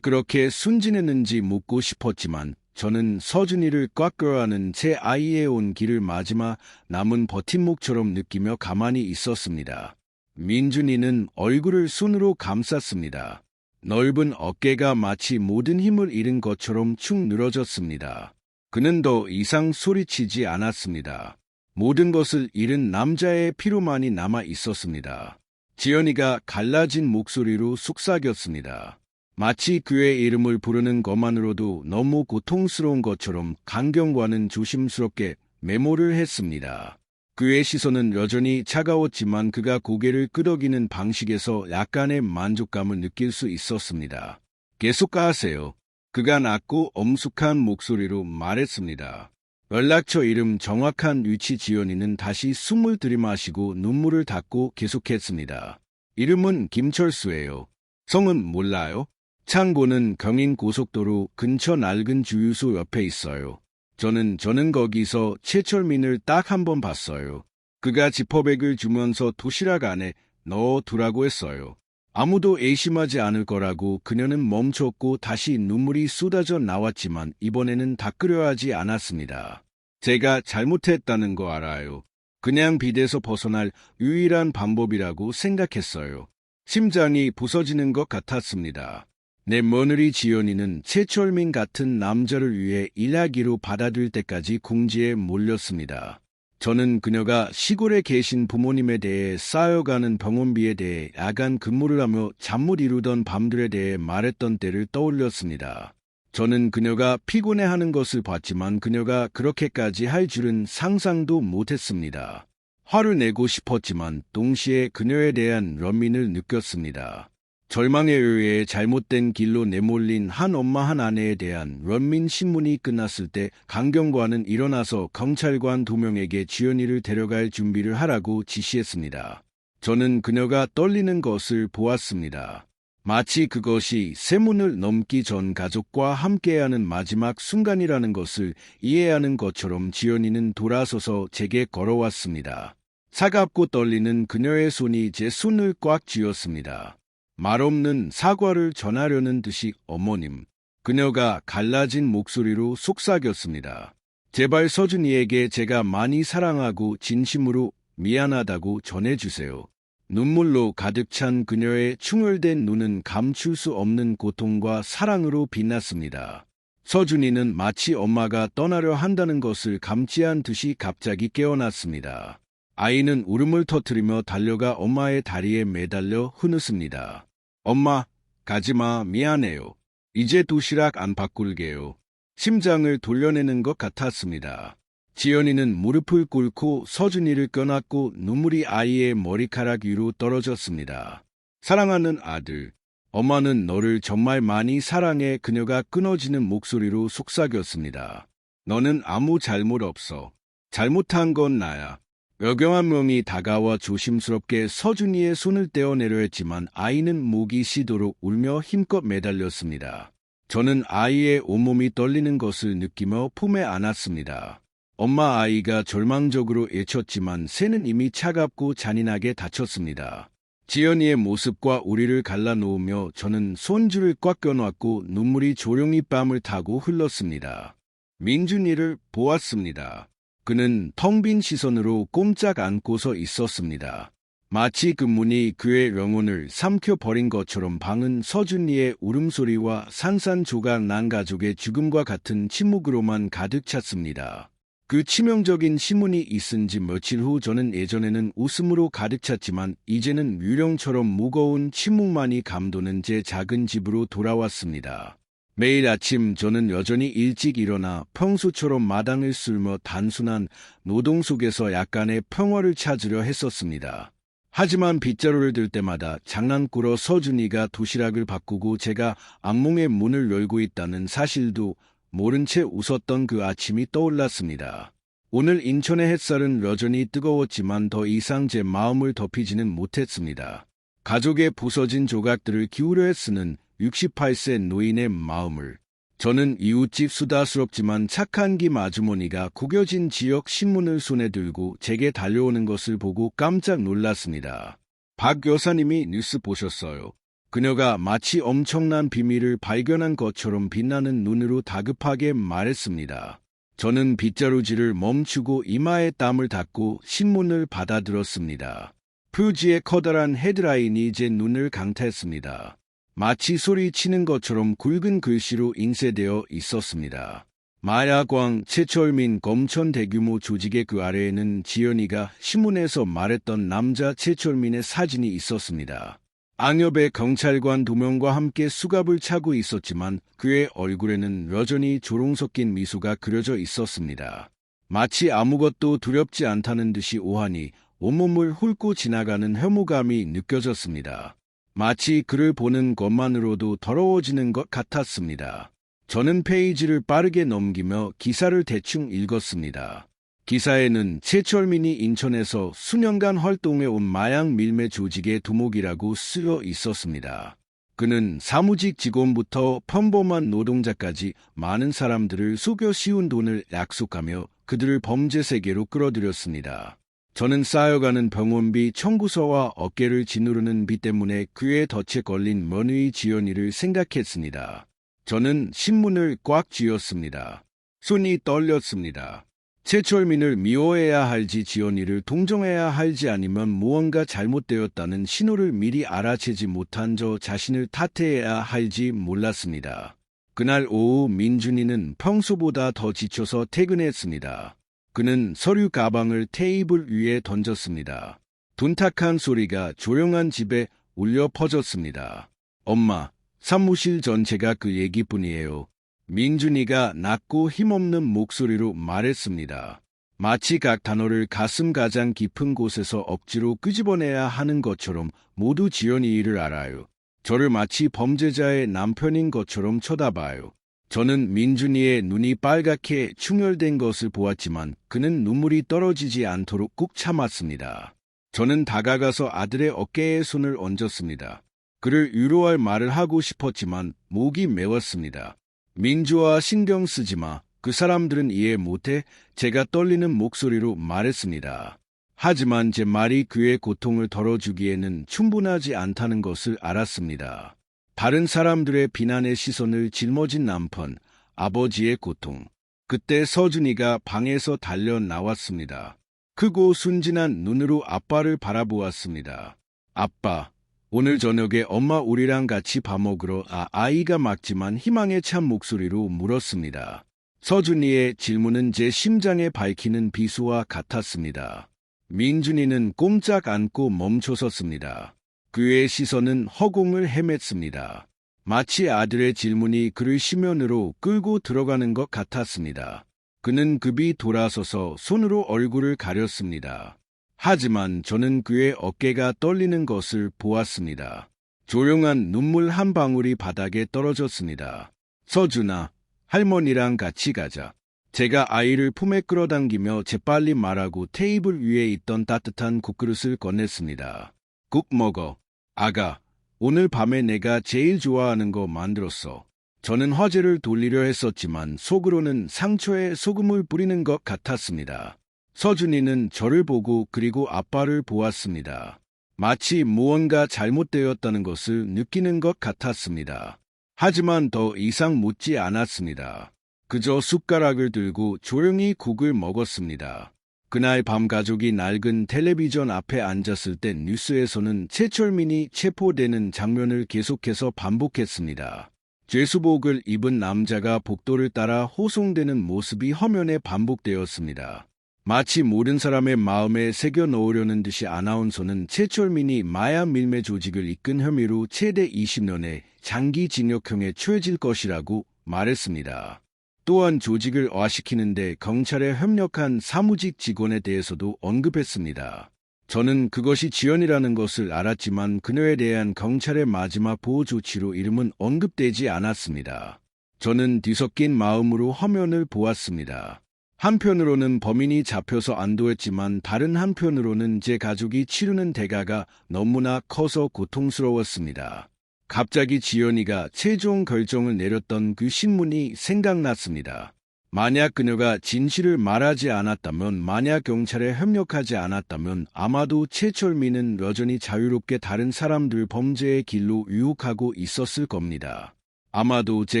그렇게 순진했는지 묻고 싶었지만 저는 서준이를 꽉 껴안은 제 아이의 온 길을 마지막 남은 버팀목처럼 느끼며 가만히 있었습니다. 민준이는 얼굴을 손으로 감쌌습니다. 넓은 어깨가 마치 모든 힘을 잃은 것처럼 축 늘어졌습니다. 그는 더 이상 소리치지 않았습니다. 모든 것을 잃은 남자의 피로만이 남아 있었습니다. 지연이가 갈라진 목소리로 속삭였습니다. 마치 그의 이름을 부르는 것만으로도 너무 고통스러운 것처럼 강경관은 조심스럽게 메모를 했습니다. 그의 시선은 여전히 차가웠지만 그가 고개를 끄덕이는 방식에서 약간의 만족감을 느낄 수 있었습니다. 계속하세요. 그가 낮고 엄숙한 목소리로 말했습니다. 연락처 이름 정확한 위치. 지연이는 다시 숨을 들이마시고 눈물을 닦고 계속했습니다. 이름은 김철수예요. 성은 몰라요? 창고는 경인고속도로 근처 낡은 주유소 옆에 있어요. 저는 거기서 최철민을 딱 한 번 봤어요. 그가 지퍼백을 주면서 도시락 안에 넣어두라고 했어요. 아무도 의심하지 않을 거라고. 그녀는 멈췄고 다시 눈물이 쏟아져 나왔지만 이번에는 닦으려 하지 않았습니다. 제가 잘못했다는 거 알아요. 그냥 빚에서 벗어날 유일한 방법이라고 생각했어요. 심장이 부서지는 것 같았습니다. 내 며느리 지연이는 최철민 같은 남자를 위해 일하기로 받아들일 때까지 궁지에 몰렸습니다. 저는 그녀가 시골에 계신 부모님에 대해 쌓여가는 병원비에 대해 야간 근무를 하며 잠 못 이루던 밤들에 대해 말했던 때를 떠올렸습니다. 저는 그녀가 피곤해하는 것을 봤지만 그녀가 그렇게까지 할 줄은 상상도 못했습니다. 화를 내고 싶었지만 동시에 그녀에 대한 연민을 느꼈습니다. 절망에 의해 잘못된 길로 내몰린 한 엄마 한 아내에 대한 연민 신문이 끝났을 때 강경관은 일어나서 경찰관 2명에게 지연이를 데려갈 준비를 하라고 지시했습니다. 저는 그녀가 떨리는 것을 보았습니다. 마치 그것이 세문을 넘기 전 가족과 함께하는 마지막 순간이라는 것을 이해하는 것처럼 지연이는 돌아서서 제게 걸어왔습니다. 차갑고 떨리는 그녀의 손이 제 손을 꽉 쥐었습니다. 말없는 사과를 전하려는 듯이 어머님. 그녀가 갈라진 목소리로 속삭였습니다. 제발 서준이에게 제가 많이 사랑하고 진심으로 미안하다고 전해주세요. 눈물로 가득 찬 그녀의 충혈된 눈은 감출 수 없는 고통과 사랑으로 빛났습니다. 서준이는 마치 엄마가 떠나려 한다는 것을 감지한 듯이 갑자기 깨어났습니다. 아이는 울음을 터뜨리며 달려가 엄마의 다리에 매달려 흐느습니다. 엄마, 가지마, 미안해요. 이제 도시락 안 바꿀게요. 심장을 돌려내는 것 같았습니다. 지연이는 무릎을 꿇고 서준이를 껴안고 눈물이 아이의 머리카락 위로 떨어졌습니다. 사랑하는 아들, 엄마는 너를 정말 많이 사랑해. 그녀가 끊어지는 목소리로 속삭였습니다. 너는 아무 잘못 없어. 잘못한 건 나야. 여경한 명이 다가와 조심스럽게 서준이의 손을 떼어내려 했지만 아이는 목이 쉬도록 울며 힘껏 매달렸습니다. 저는 아이의 온몸이 떨리는 것을 느끼며 품에 안았습니다. 엄마 아이가 절망적으로 외쳤지만 새는 이미 차갑고 잔인하게 다쳤습니다. 지연이의 모습과 우리를 갈라놓으며 저는 손줄을 꽉 껴놨고 눈물이 조용히 뺨을 타고 흘렀습니다. 민준이를 보았습니다. 그는 텅 빈 시선으로 꼼짝 않고서 있었습니다. 마치 그 문이 그의 영혼을 삼켜버린 것처럼 방은 서준이의 울음소리와 산산조각 난 가족의 죽음과 같은 침묵으로만 가득 찼습니다. 그 치명적인 신문이 있은 지 며칠 후 저는 예전에는 웃음으로 가득 찼지만 이제는 유령처럼 무거운 침묵만이 감도는 제 작은 집으로 돌아왔습니다. 매일 아침 저는 여전히 일찍 일어나 평소처럼 마당을 쓸며 단순한 노동 속에서 약간의 평화를 찾으려 했었습니다. 하지만 빗자루를 들 때마다 장난꾸러 서준이가 도시락을 바꾸고 제가 악몽의 문을 열고 있다는 사실도 모른 채 웃었던 그 아침이 떠올랐습니다. 오늘 인천의 햇살은 여전히 뜨거웠지만 더 이상 제 마음을 덮이지는 못했습니다. 가족의 부서진 조각들을 기울여 쓰는 68세 노인의 마음을. 저는 이웃집 수다스럽지만 착한 김 아주머니가 구겨진 지역 신문을 손에 들고 제게 달려오는 것을 보고 깜짝 놀랐습니다. 박 여사님이 뉴스 보셨어요? 그녀가 마치 엄청난 비밀을 발견한 것처럼 빛나는 눈으로 다급하게 말했습니다. 저는 빗자루질을 멈추고 이마에 땀을 닦고 신문을 받아들었습니다. 표지의 커다란 헤드라인이 제 눈을 강타했습니다. 마치 소리치는 것처럼 굵은 글씨로 인쇄되어 있었습니다. 마야광, 최철민 검천 대규모 조직의 그 아래에는 지연이가 신문에서 말했던 남자 최철민의 사진이 있었습니다. 악엽의 경찰관 2명과 함께 수갑을 차고 있었지만 그의 얼굴에는 여전히 조롱 섞인 미소가 그려져 있었습니다. 마치 아무것도 두렵지 않다는 듯이 오한이 온몸을 훑고 지나가는 혐오감이 느껴졌습니다. 마치 그를 보는 것만으로도 더러워지는 것 같았습니다. 저는 페이지를 빠르게 넘기며 기사를 대충 읽었습니다. 기사에는 최철민이 인천에서 수년간 활동해온 마약 밀매 조직의 두목이라고 쓰여 있었습니다. 그는 사무직 직원부터 평범한 노동자까지 많은 사람들을 속여 씌운 돈을 약속하며 그들을 범죄 세계로 끌어들였습니다. 저는 쌓여가는 병원비 청구서와 어깨를 짓누르는 비 때문에 그의 덫에 걸린 며느리 지연이를 생각했습니다. 저는 신문을 꽉 쥐었습니다. 손이 떨렸습니다. 최철민을 미워해야 할지 지연이를 동정해야 할지 아니면 무언가 잘못되었다는 신호를 미리 알아채지 못한 저 자신을 탓해야 할지 몰랐습니다. 그날 오후 민준이는 평소보다 더 지쳐서 퇴근했습니다. 그는 서류 가방을 테이블 위에 던졌습니다. 둔탁한 소리가 조용한 집에 울려 퍼졌습니다. 엄마, 사무실 전체가 그 얘기뿐이에요. 민준이가 낮고 힘없는 목소리로 말했습니다. 마치 각 단어를 가슴 가장 깊은 곳에서 억지로 끄집어내야 하는 것처럼 모두 지연이 일을 알아요. 저를 마치 범죄자의 남편인 것처럼 쳐다봐요. 저는 민준이의 눈이 빨갛게 충혈된 것을 보았지만 그는 눈물이 떨어지지 않도록 꾹 참았습니다. 저는 다가가서 아들의 어깨에 손을 얹었습니다. 그를 위로할 말을 하고 싶었지만 목이 메웠습니다. 민주와 신경 쓰지 마. 그 사람들은 이해 못해. 제가 떨리는 목소리로 말했습니다. 하지만 제 말이 그의 고통을 덜어주기에는 충분하지 않다는 것을 알았습니다. 다른 사람들의 비난의 시선을 짊어진 남편, 아버지의 고통. 그때 서준이가 방에서 달려 나왔습니다. 크고 순진한 눈으로 아빠를 바라보았습니다. 아빠, 오늘 저녁에 엄마 우리랑 같이 밥 먹으러 아이가 막지만 희망에 찬 목소리로 물었습니다. 서준이의 질문은 제 심장에 밝히는 비수와 같았습니다. 민준이는 꼼짝 않고 멈춰섰습니다. 그의 시선은 허공을 헤맸습니다. 마치 아들의 질문이 그를 심연으로 끌고 들어가는 것 같았습니다. 그는 급히 돌아서서 손으로 얼굴을 가렸습니다. 하지만 저는 그의 어깨가 떨리는 것을 보았습니다. 조용한 눈물 한 방울이 바닥에 떨어졌습니다. 서준아, 할머니랑 같이 가자. 제가 아이를 품에 끌어당기며 재빨리 말하고 테이블 위에 있던 따뜻한 국그릇을 꺼냈습니다. 국 먹어. 아가, 오늘 밤에 내가 제일 좋아하는 거 만들었어. 저는 화제를 돌리려 했었지만 속으로는 상처에 소금을 뿌리는 것 같았습니다. 서준이는 저를 보고 그리고 아빠를 보았습니다. 마치 무언가 잘못되었다는 것을 느끼는 것 같았습니다. 하지만 더 이상 묻지 않았습니다. 그저 숟가락을 들고 조용히 국을 먹었습니다. 그날 밤 가족이 낡은 텔레비전 앞에 앉았을 때 뉴스에서는 최철민이 체포되는 장면을 계속해서 반복했습니다. 죄수복을 입은 남자가 복도를 따라 호송되는 모습이 화면에 반복되었습니다. 마치 모든 사람의 마음에 새겨 넣으려는 듯이 아나운서는 최철민이 마약 밀매 조직을 이끈 혐의로 최대 20년의 장기징역형에 처해질 것이라고 말했습니다. 또한 조직을 와시키는데 경찰에 협력한 사무직 직원에 대해서도 언급했습니다. 저는 그것이 지연이라는 것을 알았지만 그녀에 대한 경찰의 마지막 보호 조치로 이름은 언급되지 않았습니다. 저는 뒤섞인 마음으로 화면을 보았습니다. 한편으로는 범인이 잡혀서 안도했지만 다른 한편으로는 제 가족이 치르는 대가가 너무나 커서 고통스러웠습니다. 갑자기 지연이가 최종 결정을 내렸던 그 신문이 생각났습니다. 만약 그녀가 진실을 말하지 않았다면, 만약 경찰에 협력하지 않았다면 아마도 최철민은 여전히 자유롭게 다른 사람들 범죄의 길로 유혹하고 있었을 겁니다. 아마도 제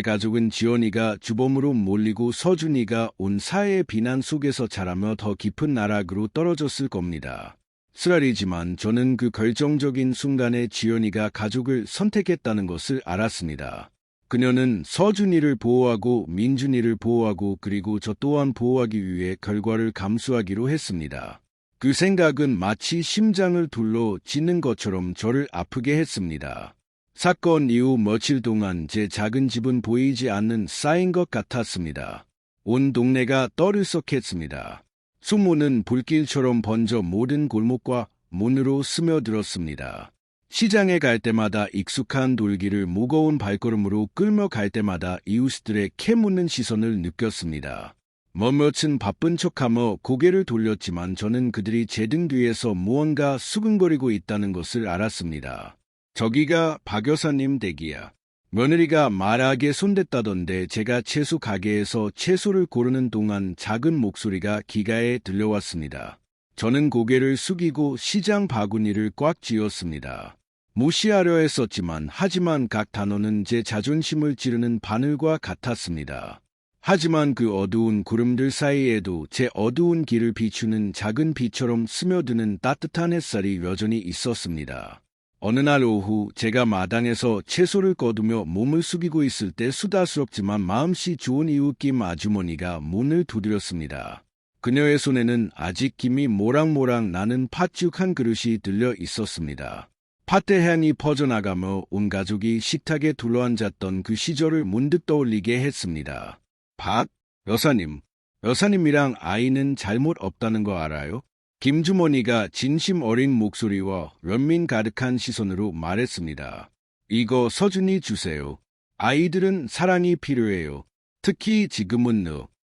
가족은 지연이가 주범으로 몰리고 서준이가 온 사회의 비난 속에서 자라며 더 깊은 나락으로 떨어졌을 겁니다. 쓰라리지만 저는 그 결정적인 순간에 지연이가 가족을 선택했다는 것을 알았습니다. 그녀는 서준이를 보호하고 민준이를 보호하고 그리고 저 또한 보호하기 위해 결과를 감수하기로 했습니다. 그 생각은 마치 심장을 둘러 찢는 것처럼 저를 아프게 했습니다. 사건 이후 며칠 동안 제 작은 집은 보이지 않는 쌓인 것 같았습니다. 온 동네가 떠들썩했습니다. 소문은 불길처럼 번져 모든 골목과 문으로 스며들었습니다. 시장에 갈 때마다 익숙한 돌길을 무거운 발걸음으로 끌며 갈 때마다 이웃들의 캐묻는 시선을 느꼈습니다. 몇몇은 바쁜 척하며 고개를 돌렸지만 저는 그들이 제 등 뒤에서 무언가 수근거리고 있다는 것을 알았습니다. 저기가 박 여사님 댁이야. 며느리가 말하게 손댔다던데 제가 채소 가게에서 채소를 고르는 동안 작은 목소리가 귀가에 들려왔습니다. 저는 고개를 숙이고 시장 바구니를 꽉 쥐었습니다. 무시하려 했었지만 하지만 각 단어는 제 자존심을 찌르는 바늘과 같았습니다. 하지만 그 어두운 구름들 사이에도 제 어두운 길을 비추는 작은 빛처럼 스며드는 따뜻한 햇살이 여전히 있었습니다. 어느 날 오후 제가 마당에서 채소를 거두며 몸을 숙이고 있을 때 수다스럽지만 마음씨 좋은 이웃 김 아주머니가 문을 두드렸습니다. 그녀의 손에는 아직 김이 모락모락 나는 팥죽 한 그릇이 들려 있었습니다. 팥의 향이 퍼져나가며 온 가족이 식탁에 둘러앉았던 그 시절을 문득 떠올리게 했습니다. 박 여사님, 여사님이랑 아이는 잘못 없다는 거 알아요? 김주머니가 진심 어린 목소리와 연민 가득한 시선으로 말했습니다. 이거 서준이 주세요. 아이들은 사랑이 필요해요. 특히 지금은.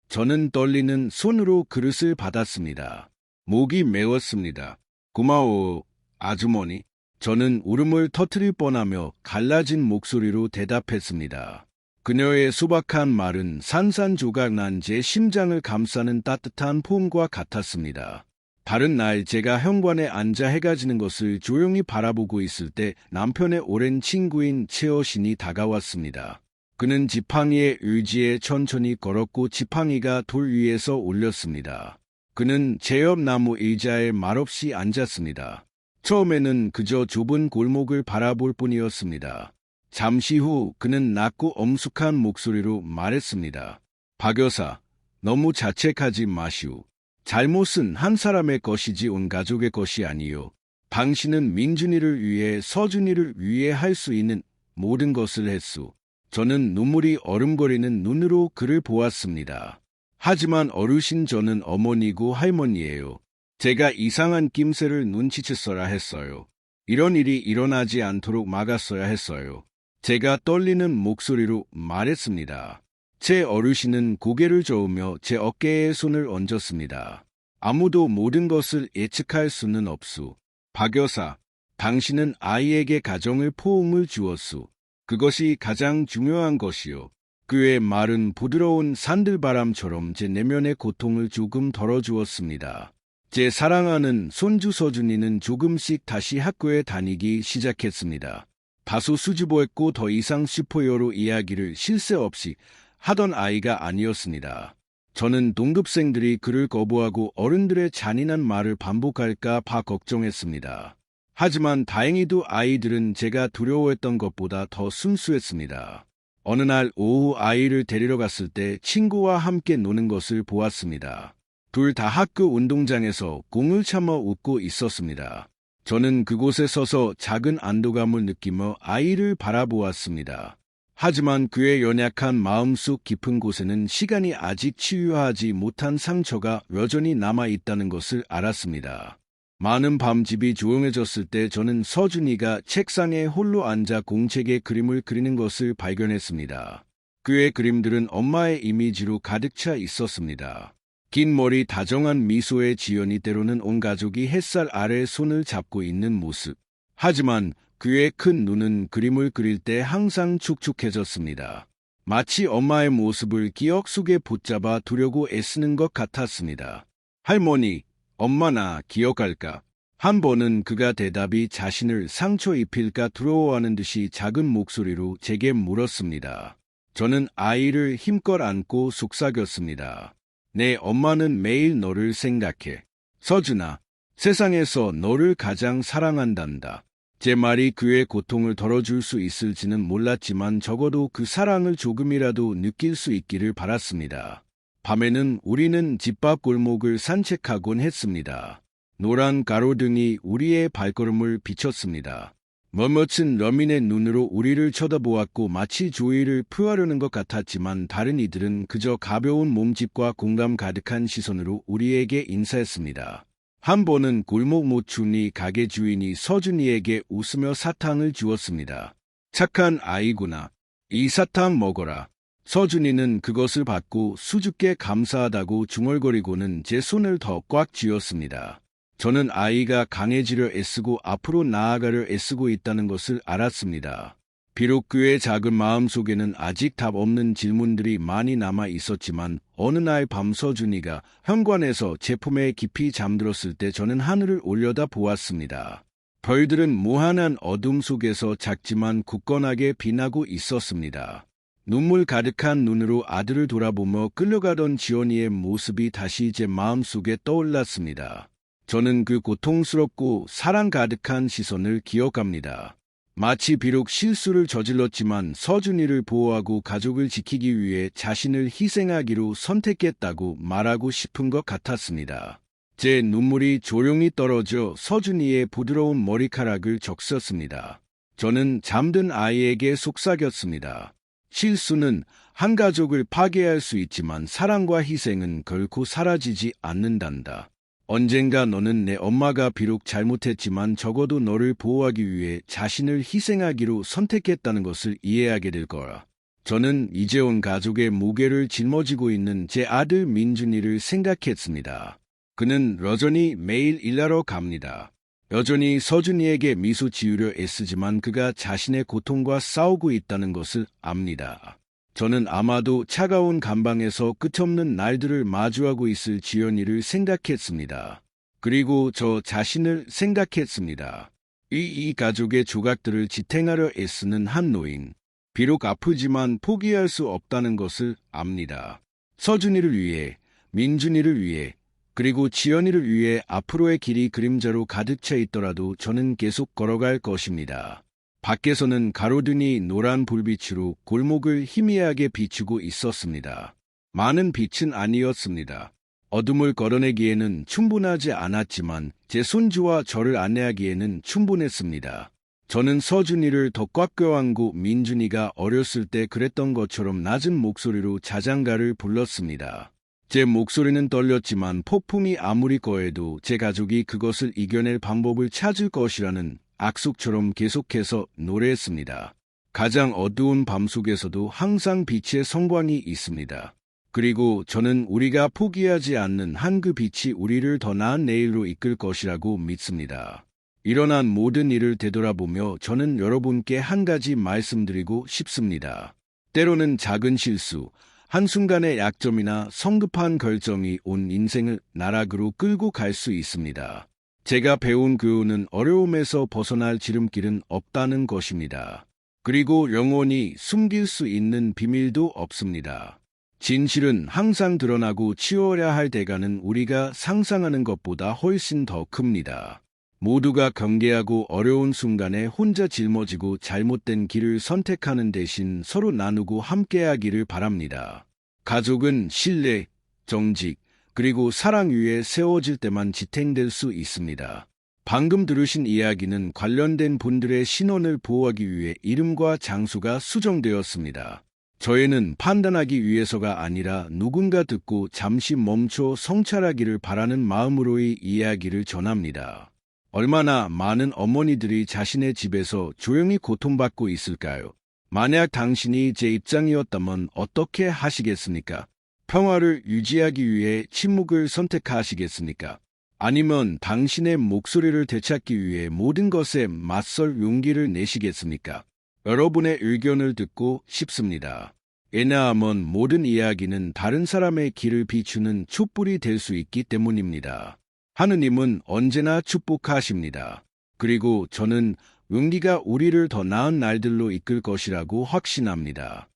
저는 떨리는 손으로 그릇을 받았습니다. 목이 메웠습니다. 고마워, 아주머니. 저는 울음을 터뜨릴 뻔하며 갈라진 목소리로 대답했습니다. 그녀의 소박한 말은 산산조각 난 제 심장을 감싸는 따뜻한 폼과 같았습니다. 다른 날 제가 현관에 앉아 해가 지는 것을 조용히 바라보고 있을 때 남편의 오랜 친구인 최어신이 다가왔습니다. 그는 지팡이의 의지에 천천히 걸었고 지팡이가 돌 위에서 올렸습니다. 그는 제 옆 나무 의자에 말없이 앉았습니다. 처음에는 그저 좁은 골목을 바라볼 뿐이었습니다. 잠시 후 그는 낮고 엄숙한 목소리로 말했습니다. 박 여사, 너무 자책하지 마시오. 잘못은 한 사람의 것이지 온 가족의 것이 아니요. 당신은 민준이를 위해 서준이를 위해 할 수 있는 모든 것을 했소. 저는 눈물이 얼음거리는 눈으로 그를 보았습니다. 하지만 어르신 저는 어머니고 할머니예요. 제가 이상한 낌새를 눈치챘어야 했어요. 이런 일이 일어나지 않도록 막았어야 했어요. 제가 떨리는 목소리로 말했습니다. 제 어르신은 고개를 저으며 제 어깨에 손을 얹었습니다. 아무도 모든 것을 예측할 수는 없소. 박 여사, 당신은 아이에게 가정을 포옹을 주었소. 그것이 가장 중요한 것이요. 그의 말은 부드러운 산들바람처럼 제 내면의 고통을 조금 덜어주었습니다. 제 사랑하는 손주 서준이는 조금씩 다시 학교에 다니기 시작했습니다. 다소 수줍어했고 더 이상 슈퍼히어로 이야기를 쉴 새 없이 하던 아이가 아니었습니다. 저는 동급생들이 그를 거부하고 어른들의 잔인한 말을 반복할까 봐 걱정했습니다. 하지만 다행히도 아이들은 제가 두려워했던 것보다 더 순수했습니다. 어느 날 오후 아이를 데리러 갔을 때 친구와 함께 노는 것을 보았습니다. 둘 다 학교 운동장에서 공을 참아 웃고 있었습니다. 저는 그곳에 서서 작은 안도감을 느끼며 아이를 바라보았습니다. 하지만 그의 연약한 마음속 깊은 곳에는 시간이 아직 치유하지 못한 상처가 여전히 남아있다는 것을 알았습니다. 많은 밤집이 조용해졌을 때 저는 서준이가 책상에 홀로 앉아 공책에 그림을 그리는 것을 발견했습니다. 그의 그림들은 엄마의 이미지로 가득 차 있었습니다. 긴 머리, 다정한 미소의 지연이, 때로는 온 가족이 햇살 아래 손을 잡고 있는 모습. 하지만 그의 큰 눈은 그림을 그릴 때 항상 축축해졌습니다. 마치 엄마의 모습을 기억 속에 붙잡아 두려고 애쓰는 것 같았습니다. 할머니, 엄마나 기억할까? 한 번은 그가 대답이 자신을 상처 입힐까 두려워하는 듯이 작은 목소리로 제게 물었습니다. 저는 아이를 힘껏 안고 속삭였습니다. 내 엄마는 매일 너를 생각해. 서준아, 세상에서 너를 가장 사랑한단다. 제 말이 그의 고통을 덜어줄 수 있을지는 몰랐지만 적어도 그 사랑을 조금이라도 느낄 수 있기를 바랐습니다. 밤에는 우리는 집 밖 골목을 산책하곤 했습니다. 노란 가로등이 우리의 발걸음을 비췄습니다. 머뭇은 러민의 눈으로 우리를 쳐다보았고 마치 조의를 표하려는 것 같았지만 다른 이들은 그저 가벼운 몸짓과 공감 가득한 시선으로 우리에게 인사했습니다. 한 번은 골목 모춘이 가게 주인이 서준이에게 웃으며 사탕을 주었습니다. 착한 아이구나. 이 사탕 먹어라. 서준이는 그것을 받고 수줍게 감사하다고 중얼거리고는 제 손을 더 꽉 쥐었습니다. 저는 아이가 강해지려 애쓰고 앞으로 나아가려 애쓰고 있다는 것을 알았습니다. 비록 그의 작은 마음 속에는 아직 답 없는 질문들이 많이 남아 있었지만 어느 날 밤 서준이가 현관에서 제 품에 깊이 잠들었을 때 저는 하늘을 올려다 보았습니다. 별들은 무한한 어둠 속에서 작지만 굳건하게 빛나고 있었습니다. 눈물 가득한 눈으로 아들을 돌아보며 끌려가던 지연이의 모습이 다시 제 마음속에 떠올랐습니다. 저는 그 고통스럽고 사랑 가득한 시선을 기억합니다. 마치 비록 실수를 저질렀지만 서준이를 보호하고 가족을 지키기 위해 자신을 희생하기로 선택했다고 말하고 싶은 것 같았습니다. 제 눈물이 조용히 떨어져 서준이의 부드러운 머리카락을 적셨습니다. 저는 잠든 아이에게 속삭였습니다. 실수는 한 가족을 파괴할 수 있지만 사랑과 희생은 결코 사라지지 않는단다. 언젠가 너는 내 엄마가 비록 잘못했지만 적어도 너를 보호하기 위해 자신을 희생하기로 선택했다는 것을 이해하게 될 거라. 저는 이제 온 가족의 무게를 짊어지고 있는 제 아들 민준이를 생각했습니다. 그는 여전히 매일 일하러 갑니다. 여전히 서준이에게 미소 지으려 애쓰지만 그가 자신의 고통과 싸우고 있다는 것을 압니다. 저는 아마도 차가운 감방에서 끝없는 날들을 마주하고 있을 지연이를 생각했습니다. 그리고 저 자신을 생각했습니다. 이 가족의 조각들을 지탱하려 애쓰는 한 노인. 비록 아프지만 포기할 수 없다는 것을 압니다. 서준이를 위해, 민준이를 위해, 그리고 지연이를 위해 앞으로의 길이 그림자로 가득 차 있더라도 저는 계속 걸어갈 것입니다. 밖에서는 가로등이 노란 불빛으로 골목을 희미하게 비추고 있었습니다. 많은 빛은 아니었습니다. 어둠을 걸어내기에는 충분하지 않았지만 제 손주와 저를 안내하기에는 충분했습니다. 저는 서준이를 더 꽉 껴안고 민준이가 어렸을 때 그랬던 것처럼 낮은 목소리로 자장가를 불렀습니다. 제 목소리는 떨렸지만 폭풍이 아무리 거해도 제 가족이 그것을 이겨낼 방법을 찾을 것이라는 악속처럼 계속해서 노래했습니다. 가장 어두운 밤 속에서도 항상 빛의 성광이 있습니다. 그리고 저는 우리가 포기하지 않는 한 그 빛이 우리를 더 나은 내일로 이끌 것이라고 믿습니다. 일어난 모든 일을 되돌아보며 저는 여러분께 한 가지 말씀드리고 싶습니다. 때로는 작은 실수, 한순간의 약점이나 성급한 결정이 온 인생을 나락으로 끌고 갈 수 있습니다. 제가 배운 교훈은 어려움에서 벗어날 지름길은 없다는 것입니다. 그리고 영원히 숨길 수 있는 비밀도 없습니다. 진실은 항상 드러나고 치워야 할 대가는 우리가 상상하는 것보다 훨씬 더 큽니다. 모두가 경계하고 어려운 순간에 혼자 짊어지고 잘못된 길을 선택하는 대신 서로 나누고 함께하기를 바랍니다. 가족은 신뢰, 정직, 그리고 사랑 위에 세워질 때만 지탱될 수 있습니다. 방금 들으신 이야기는 관련된 분들의 신원을 보호하기 위해 이름과 장소가 수정되었습니다. 저희는 판단하기 위해서가 아니라 누군가 듣고 잠시 멈춰 성찰하기를 바라는 마음으로의 이야기를 전합니다. 얼마나 많은 어머니들이 자신의 집에서 조용히 고통받고 있을까요? 만약 당신이 제 입장이었다면 어떻게 하시겠습니까? 평화를 유지하기 위해 침묵을 선택하시겠습니까? 아니면 당신의 목소리를 되찾기 위해 모든 것에 맞설 용기를 내시겠습니까? 여러분의 의견을 듣고 싶습니다. 왜냐하면 모든 이야기는 다른 사람의 길을 비추는 촛불이 될 수 있기 때문입니다. 하느님은 언제나 축복하십니다. 그리고 저는 용기가 우리를 더 나은 날들로 이끌 것이라고 확신합니다.